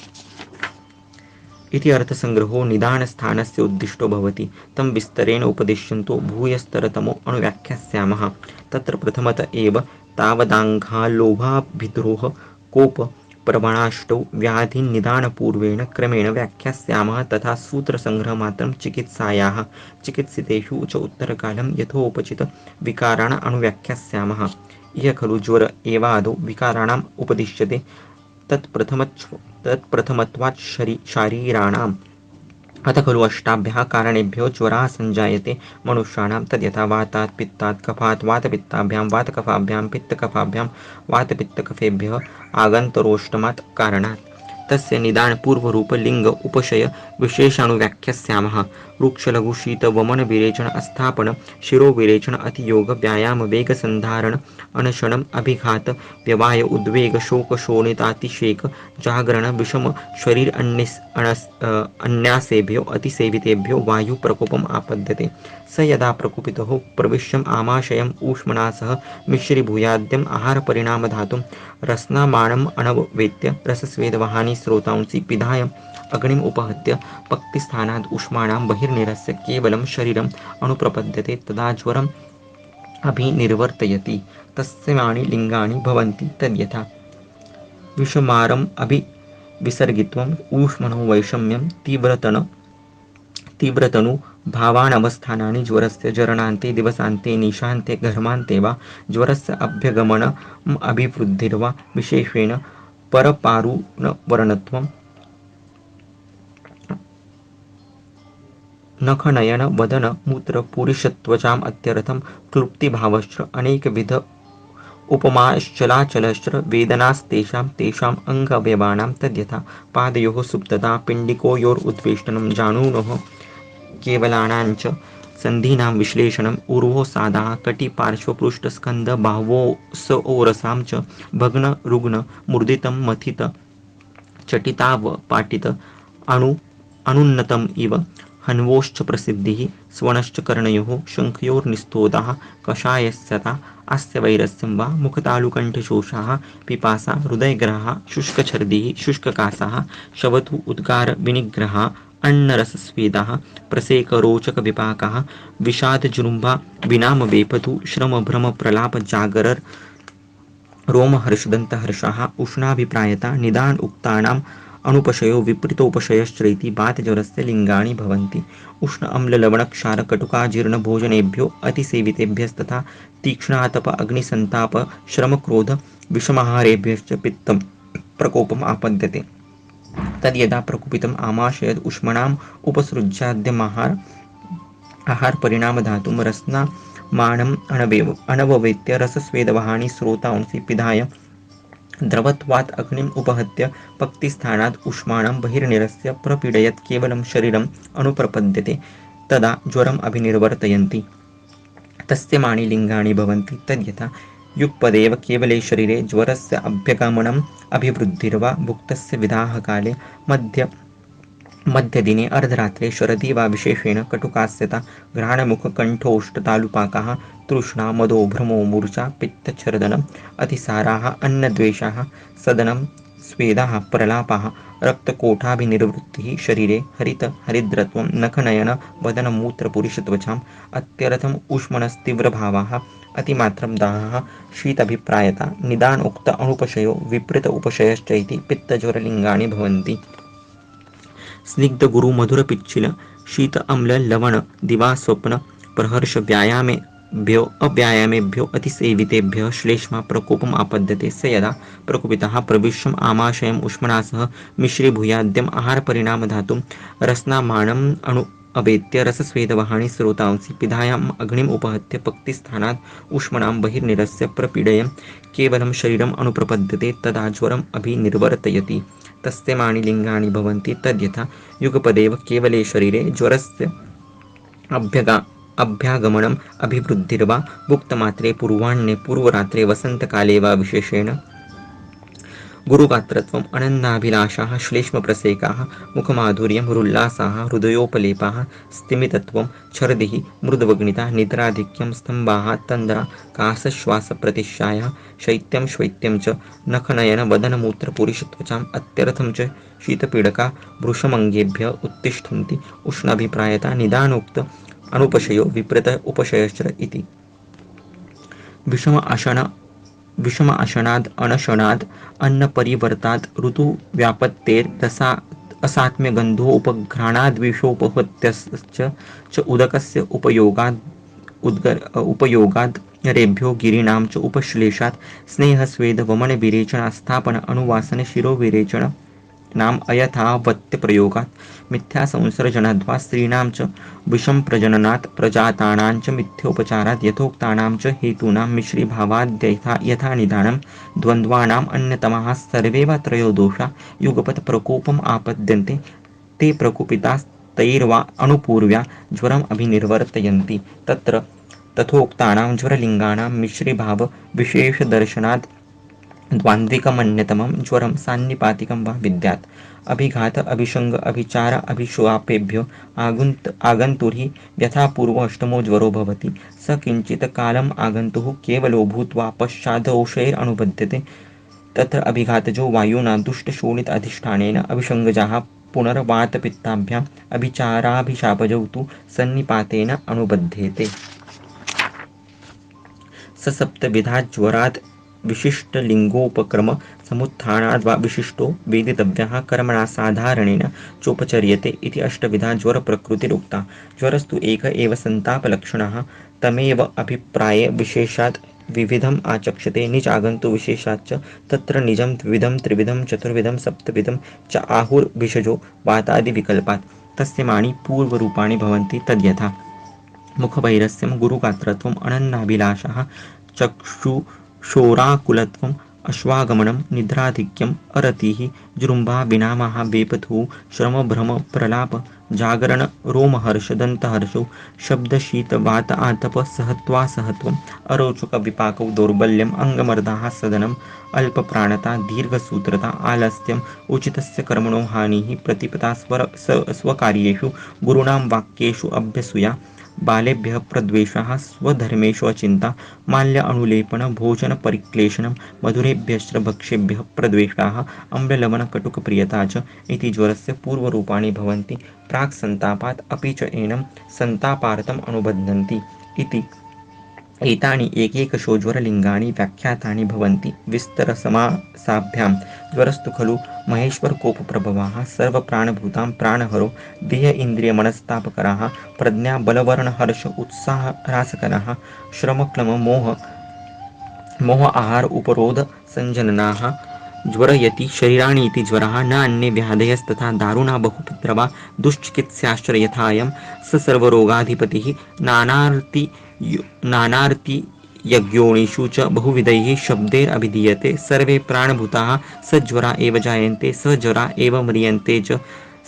इति अर्थसंग्रहो निदानस्थानस्य उद्दिष्टो भवति तं विस्तरेण उपदिश्यन्तो भूयस्तरतमो अनुव्याख्यास्यामः तत्र प्रथमत एव तावदाङ्घालोभाभिद्रोह कोप प्रवणाष्टौ व्याधिन् निदानपूर्वेण क्रमेण व्याख्यास्यामः तथा सूत्रसंग्रहमात्रं चिकित्सायाः चिकित्सितेषु च उत्तरकालं यथोपचित विकारान् अनुव्याख्यास्यामः इह खलु ज्वर एवादौ विकाराणाम् उपदिश्यते तत्प्रथमत्वात् शारीराणाम् अथ खलु अष्टाभ्यः कारणेभ्यो ज्वरः सञ्जायते मनुष्याणां तद्यथा वातात् पित्तात् कफात् वातपित्ताभ्यां वातकफाभ्यां पित्तकफाभ्यां वातपित्तकफेभ्यः आगन्तरोष्टमात् कारणात् तस्य निदान पूर्व रूप लिंग उपशय विशेषाणुव्याख्यास्यामः। वृक्ष लघु शीत वमन विरेचन अस्थापन शिरो विरेचन अतियोग व्यायाम वेग संधारण अनशनम अभिघात व्यवाय उद्वेग शोक शोणितातिशेक जागरण विषम शरीर अन्यासेभ्यो अतिसेवितेभ्यो वायु प्रकोपम आपद्यते। स यदा प्रकुपितो प्रविश्यम आमाशयम ऊष्मना सह मिश्रीभूयाद्यम आहार परिणाम धातुम रसनामाणम अनवेत्य रसस्वेदवहानि स्रोतांसि पिधाय अग्निम उपहत्य पक्तिस्थानाद् ऊष्माणां बहिर्निरस्य केवलं शरीरम् अनुप्रपद्यते तदा ज्वरम् अभिनिर्वर्तयति। तस्मानि लिंगानि भवन्ति तद्यथा विषमारम् अभिविसर्गित्वम् ऊष्मणो वैषम्यं तीव्रतनु भावानवस्थानानि ज्वरस्य जरणान्ते दिवसान्ते निशान्ते घर्मान्ते वा ज्वरस्य अभ्यगमनम् अभिवृद्धिर्वा विशेषेण परपारुणवर्णत्वं नखनयन वदन मूत्र पुरुषत्वचाम् अत्यर्थं क्लुप्तिभावश्च अनेकविध उपमाश्चलाचलश्च वेदनास्तेषां तेषाम् अङ्गवयवानां तद्यथा पादयोः सुप्तता पिण्डिकोयोरुद्वेष्टनं जानुनोः केवलानाञ्च सन्धीनां विश्लेषणम् ऊर्ध्वसादाः कटिपार्श्वपृष्ठस्कन्ध बाह्वोरसां च भग्न रुग्ण मुर्दितं मथित चटितावपाटित अनुन्नतम् इव हन्वोश्च प्रसिद्धिः स्वनश्च कर्णयोः शङ्खयोर्निस्तोदाः कषायस्यता अस्य वैरस्यं वा मुखतालुकण्ठशोषाः पिपासा हृदयग्रहाः शुष्कछर्दिः शुष्ककासाः शवतु उद्गार विनिग्रहाः अन्नरसस्वेदाः प्रसेकरोचकविपाकाः विषादजृम्भा विनामवेपतु श्रमभ्रमप्रलापजागरर् रोमहर्षदन्तहर्षाः उष्णाभिप्रायता निदान उक्तानाम् अनुपशयो विपरीतोपशयश्चैति बातज्वरस्य लिंगानि भवन्ति। उष्ण अम्ल लवण क्षार कटुका जीर्ण भोजनेभ्यो अतिसेवितेभ्यस्तथा तीक्ष्णातप अग्निसंताप श्रम क्रोध विषमाहारेभ्यश्च पित्तं प्रकोपम् आपद्यते। तद्यदा प्रकुपितम् आमाशयद् उष्मणाम् उपसृज्याद्यमाहार आहार परिणाम धातुं रसनामाणम् अनववेत्य रसस्वेदवहानि स्रोतांसि पिधाय द्रवत्वात् अग्निम् उपहत्य पक्तिस्थानात् ऊष्माणं बहिर्निरस्य प्रपीडयत् केवलं शरीरम् अनुप्रपद्यते तदा ज्वरम् अभिनिर्वर्तयन्ति। तस्यमानि लिंगानि भवन्ति तद्यथा युगपदेव केवले शरीरे ज्वरस्य अभ्यगमनम् अभिवृद्धिर्वा भुक्तस्य विदाहकाले मध्यदिने अर्धरात्रे शरदि वा विशेषेण कटुकास्यता घ्राणमुखकण्ठोष्ठतालुपाकाः तृष्णा मदो भ्रमो मूर्छा पित्तच्छर्दनम् अतिसाराः अन्नद्वेषाः सदनं स्वेदाः प्रलापाः रक्तकोठाभिनिर्वृत्तिः शरीरे हरिद्रत्वं नखनयन वदनमूत्रपुरुषत्वचाम् अत्यर्थम् ऊष्मणस्तीव्रभावाः अतिमात्रं दाहः शीतभिप्रायता निदान उक्त अनुपशयो विपरीत उपशयश्चैति पित्तज्वरलिंगानि भवन्ति। स्निग्ध गुरु मधुर पिच्छिल शीत अम्ल लवण दिवा स्वप्न प्रहर्ष व्यायामेभ्यो अव्यायामेभ्यो अतिसेवितेभ्यः श्लेष्मा प्रकोपम् आपद्यते। स यदा प्रकुपितः प्रविश्यम् आमाशयम् उष्मणा सह मिश्रीभूयाद्यम् आहार परिणाम धातुं रसनामाणम् अवेत्य रसस्वेदवहानि स्रोतांसि पिधायाम् अग्निम् उपहत्य पक्तिस्थानात् ऊष्मणां बहिर्निरस्य प्रपीडयन् केवलं शरीरम् अनुप्रपद्यते तदा ज्वरम् अभिनिर्वर्तयति। तस्यमानि लिंगानि भवन्ति तद्यथा युगपदेव केवले शरीरे ज्वरस्य अभ्यागमनम् अभिवृद्धिर्वा भुक्तमात्रे पूर्वाह्णे पूर्वरात्रे वसन्तकाले वा विशेषेण गुरुगात्रत्वम् अनन्नाभिलाषाः श्लेष्मप्रसेकाः मुखमाधुर्यं रुल्लासाः हृदयोपलेपाः स्तिमितत्वं छर्दिः मृद्वग्निता निद्राधिक्यं स्तम्भाः तन्द्रा कासश्वासप्रतिशायः शैत्यं श्वैत्यं च नखनयन वदनमूत्रपुरुषत्वचाम् अत्यर्थं च शीतपीडका वृषमङ्गेभ्य उत्तिष्ठन्ति उष्णाभिप्रायता निदानोक्त अनुपशयो विपरीत उपशयश्च इति। विषम अशनाद अनशनाद अन्न परिवर्ताद ऋतु व्यापत्तेर्दसा असात्म्य गंधो उपघ्राणाद्विषोपहत्यश्च च उदकस्य उपयोगाद रेभ्यो गिरीणां च उपश्लेषात् स्नेह स्वेद वमन विरेचन स्थापन अनुवासन शिरो विरेचन नाम अयथावत्य प्रयोगात् मिथ्या संसर्जनाद्वा स्त्रीणां च विषम प्रजननात् प्रजातानां च मिथ्योपचारात् यथोक्तानां च हेतूनां मिश्रीभावाद्यथा यथा निदानं द्वन्द्वानाम् अन्यतमाः सर्वे वा त्रयो दोषा युगपत् प्रकोपम् आपद्यन्ते ते प्रकोपितास्तैर्वा अनुपूर्व्या ज्वरम् अभिनिर्वर्तयन्ति तत्र तथोक्तानां ज्वरलिङ्गानां मिश्रीभावविशेषदर्शनात् द्वान्द्विकमन्यतमं ज्वरं सान्निपातिकं वा विद्यात् अभिघात अभिषङ्ग अभिचार अभिश्वापेभ्यो आगन्तुर्हि यथा पूर्व अष्टमो ज्वरो भवति स किञ्चित् कालम् आगन्तुः केवलो भूत्वा पश्चादौषैरनुबध्यते तत्र अभिघातजो वायुना दुष्टशोणित अधिष्ठानेन अभिषङ्गजाः पुनर्वातपित्ताभ्याम् अभिचाराभिशापजौ तु सन्निपातेन अनुबध्येते सप्तविधाज्वरात् विशिष्टलिङ्गोपक्रम समुत्थानाद्वा विशिष्टो वेदितव्यः कर्मणा साधारणेन चोपचर्यते इति अष्टविधा ज्वरप्रकृतिरुक्ता ज्वरस्तु एक एव सन्तापलक्षणः तमेव अभिप्राये विशेषात् विविधम् आचक्षते निजागन्तु विशेषाच्च तत्र निजं द्विविधं त्रिविधं चतुर्विधं सप्तविधं च आहुर्भिषजो वातादिविकल्पात् तस्य मानि पूर्वरूपाणि भवन्ति तद्यथा मुखवैरस्यं गुरुगात्रत्वम् अनन्नाभिलाषः चक्षुषोराकुलत्वम् अश्वागमनं निद्राधिक्यम् अरतिः जृम्भा विनामः वेपथुः श्रमभ्रम प्रलाप जागरण रोमहर्ष दन्तहर्षौ शब्दशीतवात आतप सहत्वासहत्वम् अरोचकविपाकौ दौर्बल्यम् अङ्गमर्दाः सदनम् अल्पप्राणता दीर्घसूत्रता आलस्यम् उचितस्य कर्मणो हानिः प्रतिपदा स्वकार्येषु गुरूणां वाक्येषु अभ्यसूया बालेभ्यः प्रद्वेषः स्वधर्मेषु अचिन्ता माल्य अनुलेपन भोजन परिक्लेशनं मधुरेभ्यश्च भक्ष्येभ्यः प्रद्वेषाः अम्ललवणकटुकप्रियता च इति ज्वरस्य पूर्वरूपाणि भवन्ति प्राक् सन्तापात् अपि च एनं सन्तापार्थम् अनुबध्नन्ति इति एतानि एकैकशो ज्वरलिङ्गानि व्याख्यातानि भवन्ति विस्तरसमासाभ्यां ज्वरस्तु खलु महेश्वरकोपप्रभवः सर्वप्राणभूतां प्राणहरो देह इन्द्रियमनस्तापकराः प्रज्ञाबलवर्णहर्ष उत्साहरासकराः मोह आहार उपरोध संजननाः ज्वरयति शरीराणि इति ज्वरः न अन्ये व्याधयस्तथा दारुणा बहुपुत्रवा दुश्चिकित्स्याश्च यथायं स सर्वरोगाधिपतिः नानार्ति यज्ञोनिषु च बहुविधैः शब्दैरभिधीयते सर्वे प्राणभूताः स ज्वरा एव जायन्ते स ज्वरा एव म्रियन्ते च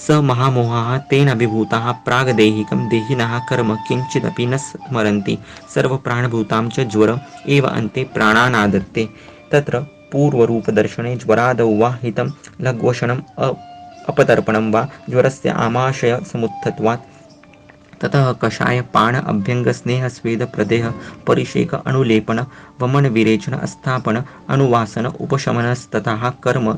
स महामोहाः तेन अभिभूताः प्रागदैहिकं देहिनः कर्म किञ्चिदपि न स्मरन्ति सर्वप्राणभूतां च ज्वर एव अन्ते प्राणानादत्ते तत्र पूर्वरूपदर्शने ज्वरादौ वा हितं लघ्वशनम् अपतर्पणं वा ज्वरस्य आमाशय समुत्थत्वात् ततः कषाय पान अभ्यंग स्नेह स्वेद प्रदेह परिषेक अनुलेपन वमन विरेचन स्थापन अनुवासन उपशमनस्ततः कर्म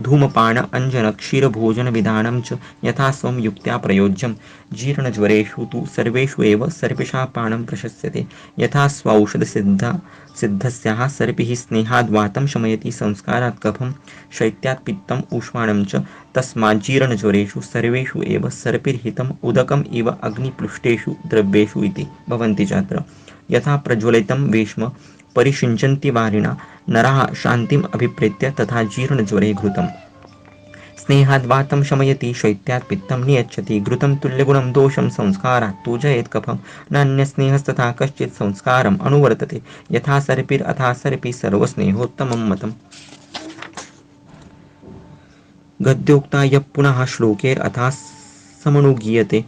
धूमपान अंजन क्षीर भोजन विधानं च यथा स्वं युक्त्या प्रयोज्यं जीर्णज्वरेषु तु सर्वेषु एव सर्पिषापानं प्रशस्यते यथा सिद्धस्याः सर्पिः स्नेहाद्वातं शमयति संस्कारात् कफं शैत्यात् पित्तम् ऊष्माणं च तस्माज्जीर्णज्वरेषु सर्वेषु एव सर्पिर्हितम् उदकम् इव अग्निप्लुष्टेषु द्रव्येषु इति भवन्ति चात्र यथा प्रज्वलितं वेश्म परिषिञ्चन्ति वारिणा नराः शान्तिम् अभिप्रेत्य तथा जीर्णज्वरे घृतम् स्नेहाद्वातं शमयति शैत्यात् पित्तं नियच्छति घृतं तुल्यगुणं दोषं संस्कारात् पूजयेत् कफं नान्यस्नेहस्तथा कश्चित् संस्कारम् अनुवर्तते यथा सर्पिरथा सर्पि सर्वस्नेहोत्तमं मतम् गद्योक्ता यः पुनः श्लोकेरथा समनुगीयते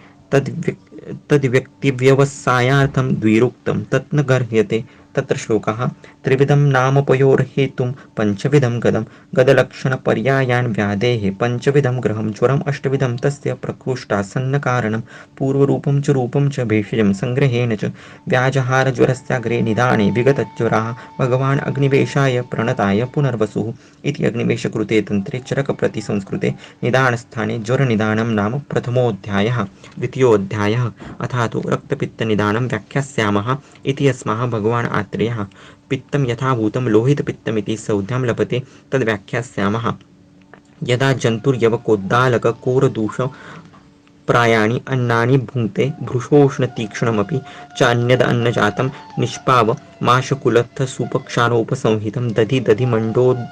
तद्व्यक्तिव्यवसायार्थं द्विरुक्तं तत् न गर्ह्यते तत्र श्लोकः त्रिविधं नामपयोर्हेतुं पञ्चविधं गदं गदलक्षणपर्यायान् व्याधेः पञ्चविधं ग्रहं ज्वरम् अष्टविधं तस्य प्रकृष्टासन्नकारणं पूर्वरूपं च रूपं च भेषजं संग्रहेण च व्याजहारज्वरस्याग्रे निदाने विगतज्वराः भगवान् अग्निवेशाय प्रणताय पुनर्वसुः इति अग्निवेशकृते तन्त्रे चरकप्रतिसंस्कृते निदानस्थाने ज्वरनिदानं नाम प्रथमोऽध्यायः द्वितीयोऽध्यायः अथातो रक्तपित्तनिदानं व्याख्यास्यामः इति अस्माः भगवान् आत्रेयः पित्तं यथाभूतं लोहितपित्तमिति संज्ञां लभते तद्व्याख्यास्यामः यदा जन्तुर्यवकोद्दालककोरदूष प्रायाणि अन्नानि भुङ्क्ते भृशोष्णतीक्ष्णमपि च अन्यद् अन्नजातं निष्पाव माशकुलत्थ सुपक्षारोपसंहितं दधि दधि मण्डोद्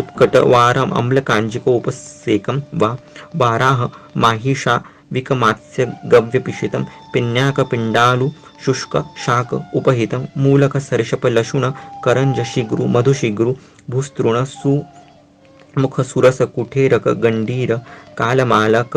उत्कटवारम् अम्लकाञ्जिकोपसेकं वा वाराह माहिषा विकमात्स्य गव्यपिषितं पिन्याकपिण्डालु शुष्क शाक उपहितं मूलक सर्षप लशुन करंज शिग्रु मधुशिग्रु भूस्तृण सुमुख सुरस कुठेरक गंडीर कालमालक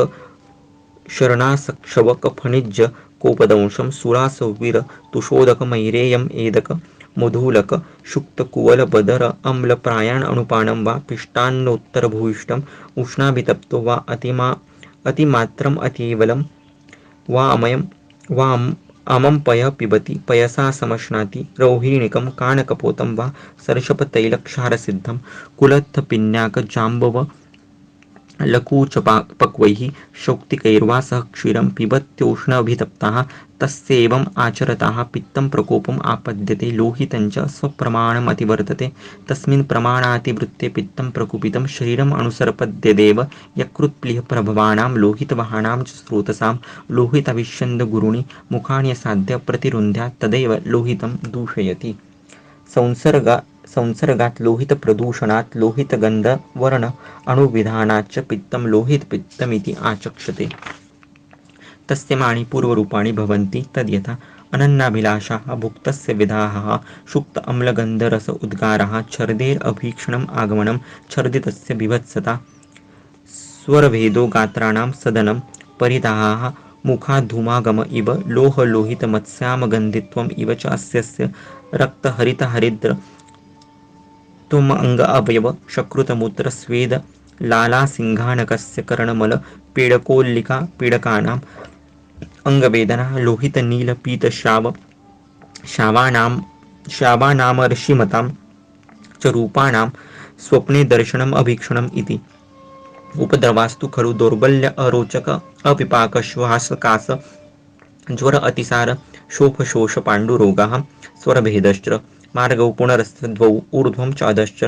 शरणासक्षवक फणिज्य कोपदंशम सुरासवीर तुषोदक मैरेयम एदक मुधूलक शुक्त कुवल बदर अम्ल प्रायाण अनुपानं वा पिष्टान्नोत्तरभूयिष्ठम् उष्णाभितप्तो वा अतिमात्रम अतीवलं वा अमयं वा अमं पय पिबति पयसा समश्नाति रौहिणिकं कानकपोतं वा सर्षपतैलक्षारसिद्धं कुलत्थ पिन्याक जाम्बव लकूचपक्वैः शौक्तिकैर्वा सह क्षीरं पिबत्योष्णाभितप्ताः तस्यैवम् आचरताः पित्तं प्रकोपम् आपद्यते लोहितञ्च स्वप्रमाणमतिवर्तते तस्मिन् प्रमाणातिवृत्ते पित्तं प्रकुपितं शरीरम् अनुसर्पद्यदेव यकृत्प्लीहप्रभवानां लोहितवाहानां च स्रोतसां लोहिताविष्यन्दगुरुणि मुखान्यसाध्य प्रतिरुन्ध्या तदैव लोहितं दूषयति संसर्गात लोहित प्रदूषणात लोहित गंध वर्ण अणुविधानाच्च पित्तं लोहित पित्तमिति आचक्षते तस्य मानि पूर्वरूपाणि भवन्ति तद्यथा अनन्नाभिलाषाः भुक्तस्य विधाः शुक्त अम्लगन्धरस उद्गारः छर्देर अभीक्षणम् आगमनं छर्दितस्य बिभत्सता स्वरभेदो गात्राणां सदनं परिदाहाः मुखाद्धूमागम इव लोहलोहितमत्स्यामगन्धित्वम् इव च अस्यस्य रक्तहरितहरिद्र तुमंग अवयव शकृतमूत्र स्वेद लालासिंहानकस्य कर्णमल पीडकोल्लिका पीडकानाम् अंगवेदना लोहित नील पीत शावानामर्षिमतां च रूपाणां स्वप्ने दर्शनम् अभीक्षणम् इति उपद्रवास्तु खलु दौर्बल्य अरोचक अपिपाक श्वासकास ज्वर अतिसार शोफशोष पाण्डुरोगाः स्वरभेदश्च मार्गौ पुनरस्त्वौ ऊर्ध्वं च अधश्च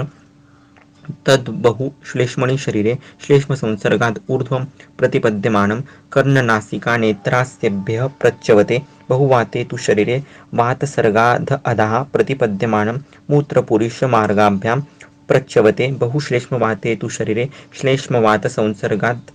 तद्बहु श्लेष्मणि शरीरे श्लेष्मसंसर्गात् ऊर्ध्वं प्रतिपद्यमानं कर्णनासिका नेत्रास्यभ्यः प्रच्यवते बहुवाते तु शरीरे वातसर्गाद् अधः प्रतिपद्यमानं मूत्रपुरुषमार्गाभ्यां प्रच्यवते बहुश्लेष्मवाते तु शरीरे श्लेष्मवातसंसर्गात्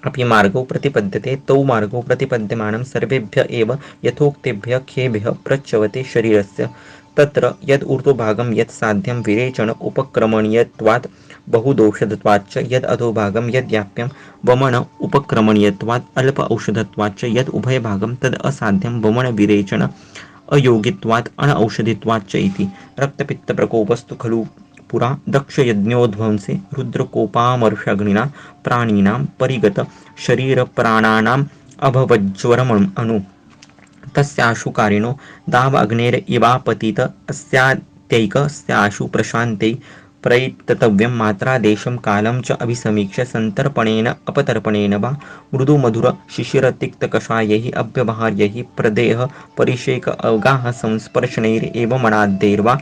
अपि मार्गौ प्रतिपद्यते तौ मार्गौ प्रतिपद्यमानं सर्वेभ्य एव यथोक्तेभ्यः खेभ्यः प्रच्यवते शरीरस्य तत्र यद् ऊर्ध्वभागं यत् साध्यं विरेचन उपक्रमणीयत्वात् बहुदौषधत्वाच्च यद् अधोभागं यद्याप्यं वमन उपक्रमणीयत्वात् अल्प औषधत्वाच्च यद् उभयभागं तद् असाध्यं वमन विरेचन अयोगित्वात् अनऔषधित्वाच्च इति रक्तपित्तप्रकोपस्तु खलु पुरा दक्षयज्ञोध्वंसे रुद्रकोपामर्षाग्निना प्राणिनां परिगत शरीरप्राणानाम् अभवज्वरम् अनु तस्याशुकारिणो दाव अग्नेर इवापतित अस्यात्यैकस्याशु प्रशान्ते प्रयितव्यं मात्रादेशं कालं च अभिसमीक्ष्य सन्तर्पणेन अपतर्पणेन वा मृदुमधुर शिशिरतिक्तकषायैः अव्यवहार्यैः प्रदेह परिषेक अवगाह संस्पर्शनैरेव मनाद्यैर्वा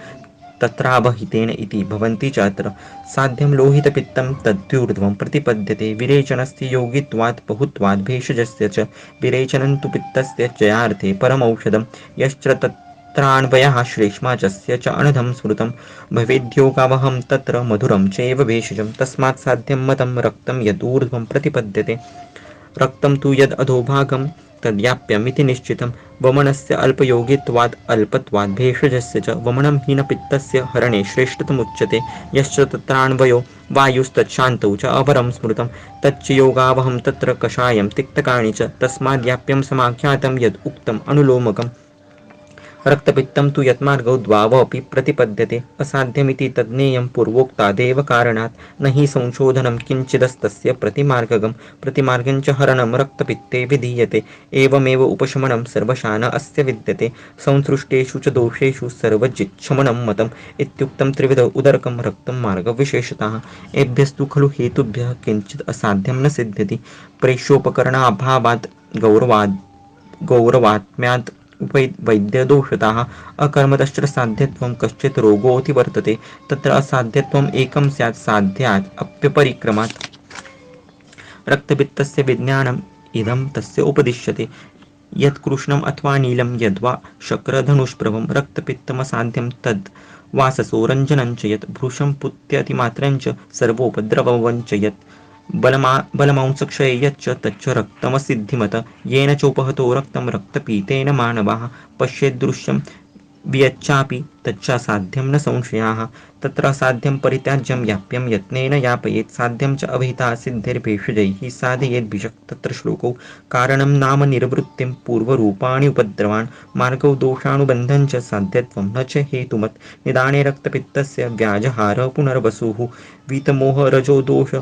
तत्रावहितेन इति भवन्ति च अत्र साध्यं लोहितपित्तं तद्यूर्ध्वं प्रतिपद्यते विरेचनस्य योगित्वात् बहुत्वात् भेषजस्य च विरेचनं तु पित्तस्य जयार्थे परमौषधं यश्च तत्रान्वयः श्लेष्माचस्य च अनधं स्मृतं भवेद्योगावहं तत्र मधुरं चैव भेषजं तस्मात् साध्यं मतं रक्तं यदूर्ध्वं प्रतिपद्यते रक्तं तु यद् अधोभागं तद्याप्यमिति निश्चितं वमनस्य अल्पयोगित्वात् अल्पत्वात् भेषजस्य च वमनं हीनपित्तस्य हरणे श्रेष्ठतमुच्यते यश्च तत्रान्वयो वायुस्तच्छान्तौ च अपरं स्मृतं तच्च योगावहं तत्र कषायं तिक्तकानि च तस्माद्याप्यं समाख्यातं यद् उक्तम् अनुलोमकम् रक्तपित्तं तु यत्मार्गौ द्वावपि प्रतिपद्यते असाध्यमिति तज्ज्ञेयं पूर्वोक्तादेव कारणात् न हि संशोधनं किञ्चिदस्तस्य प्रतिमार्गञ्च हरणं रक्तपित्ते विधीयते एवमेव उपशमनं सर्वशा न अस्य विद्यते संसृष्टेषु च दोषेषु सर्वजिच्छमनं मतम् इत्युक्तं त्रिविध उदरकं रक्तं मार्गविशेषतः एभ्यस्तु खलु हेतुभ्यः किञ्चित् असाध्यं न सिद्ध्यति प्रेष्योपकरणाभावात् गौरवात्म्यात् वैद्यदोषताः अकर्मतश्च साध्यत्वं कश्चित् रोगोऽति वर्तते तत्र असाध्यत्वम् एकं स्यात् साध्यात् अप्यपरिक्रमात् रक्तपित्तस्य विज्ञानम् इदं तस्य उपदिश्यते। यत् कृष्णम् अथवा नीलं यद्वा शक्रधनुष्प्रभं रक्तपित्तमसाध्यं तद् वाससो रञ्जनं च यत् भृशं पुत्यतिमात्रं च सर्वोपद्रवं च यत् बलमांसक्षये यच्च तच्च रक्तमसिद्धिमत येन चोपहतो रक्तं रक्तपीतेन मानवाः पश्येद्दृश्यं वियच्चापि तच्चासाध्यं न संशयाः। तत्र असाध्यं परित्याज्यं याप्यं यत्नेन यापयेत् साध्यं च अभिहिता सिद्धिर्भेषजैः साधयेद्भिषक्। तत्र श्लोकौ कारणं नाम निर्वृत्तिं पूर्वरूपाणि उपद्रवान् मार्गौ दोषानुबन्धं च साध्यत्वं न च हेतुमत् निदाने रक्तपित्तस्य व्याजहारः पुनर्वसुः वीतमोहरजो दोष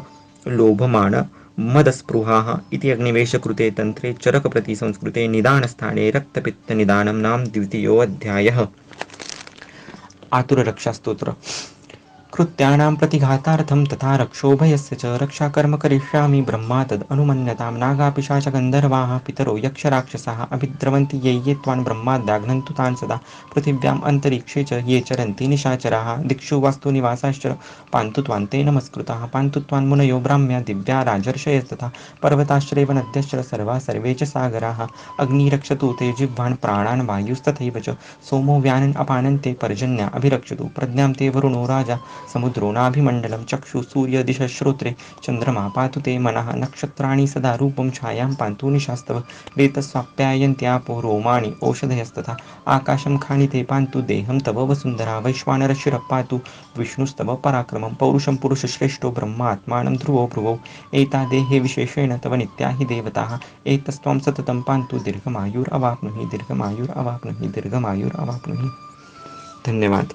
लोभमाण मदस्पृहाः इति अग्निवेशकृते तन्त्रे चरकप्रतिसंस्कृते निदानस्थाने रक्तपित्तनिदानं नाम द्वितीयोऽध्यायः। आतुररक्षास्तोत्र। कृत्यानां प्रतिघातार्थं तथा रक्षोभयस्य च रक्षाकर्म करिष्यामि ब्रह्मा तद् अनुमन्यतां नागापिशाचगन्धर्वाः पितरो यक्षराक्षसाः अभिद्रवन्ति ये त्वान् ब्रह्माद्याघ्नन्तु तान् सदा पृथिव्याम् अन्तरिक्षे च ये चरन्ति निशाचराः दिक्षु वास्तुनिवासाश्च पान्तु त्वां ते नमस्कृताः पान्तु त्वान् मुनयो ब्राह्म्या दिव्या राजर्षयस्तथा पर्वताश्चैव नद्यश्च सर्वा सर्वे च सागराः अग्निरक्षतु ते जिह्वान् प्राणान् वायुस्तथैव च सोमो व्यानन् अपानन्ते पर्जन्या अभिरक्षतु प्रज्ञां ते वरुणो राजा समुद्रो नाभिमण्डलं चक्षु सूर्यदिशश्रोत्रे चन्द्रमा पातु ते मनः नक्षत्राणि सदा रूपं छायां पान्तु निशास्तव वेतस्वाप्यायन्त्यापो रोमाणि ओषधयस्तथा आकाशं खानिते पान्तु देहं तव वसुन्धरा वैश्वानरशिरः पातु विष्णुस्तव पराक्रमं पौरुषं पुरुषश्रेष्ठो ब्रह्मात्मानं ध्रुवो भ्रुवौ एता देहे विशेषेण तव नित्या हि देवताः एतस्त्वं सततं पान्तु दीर्घमायुरवाप्नुहि दीर्घमायुरवाप्नुहि दीर्घमायुरवाप्नुहि। धन्यवाद।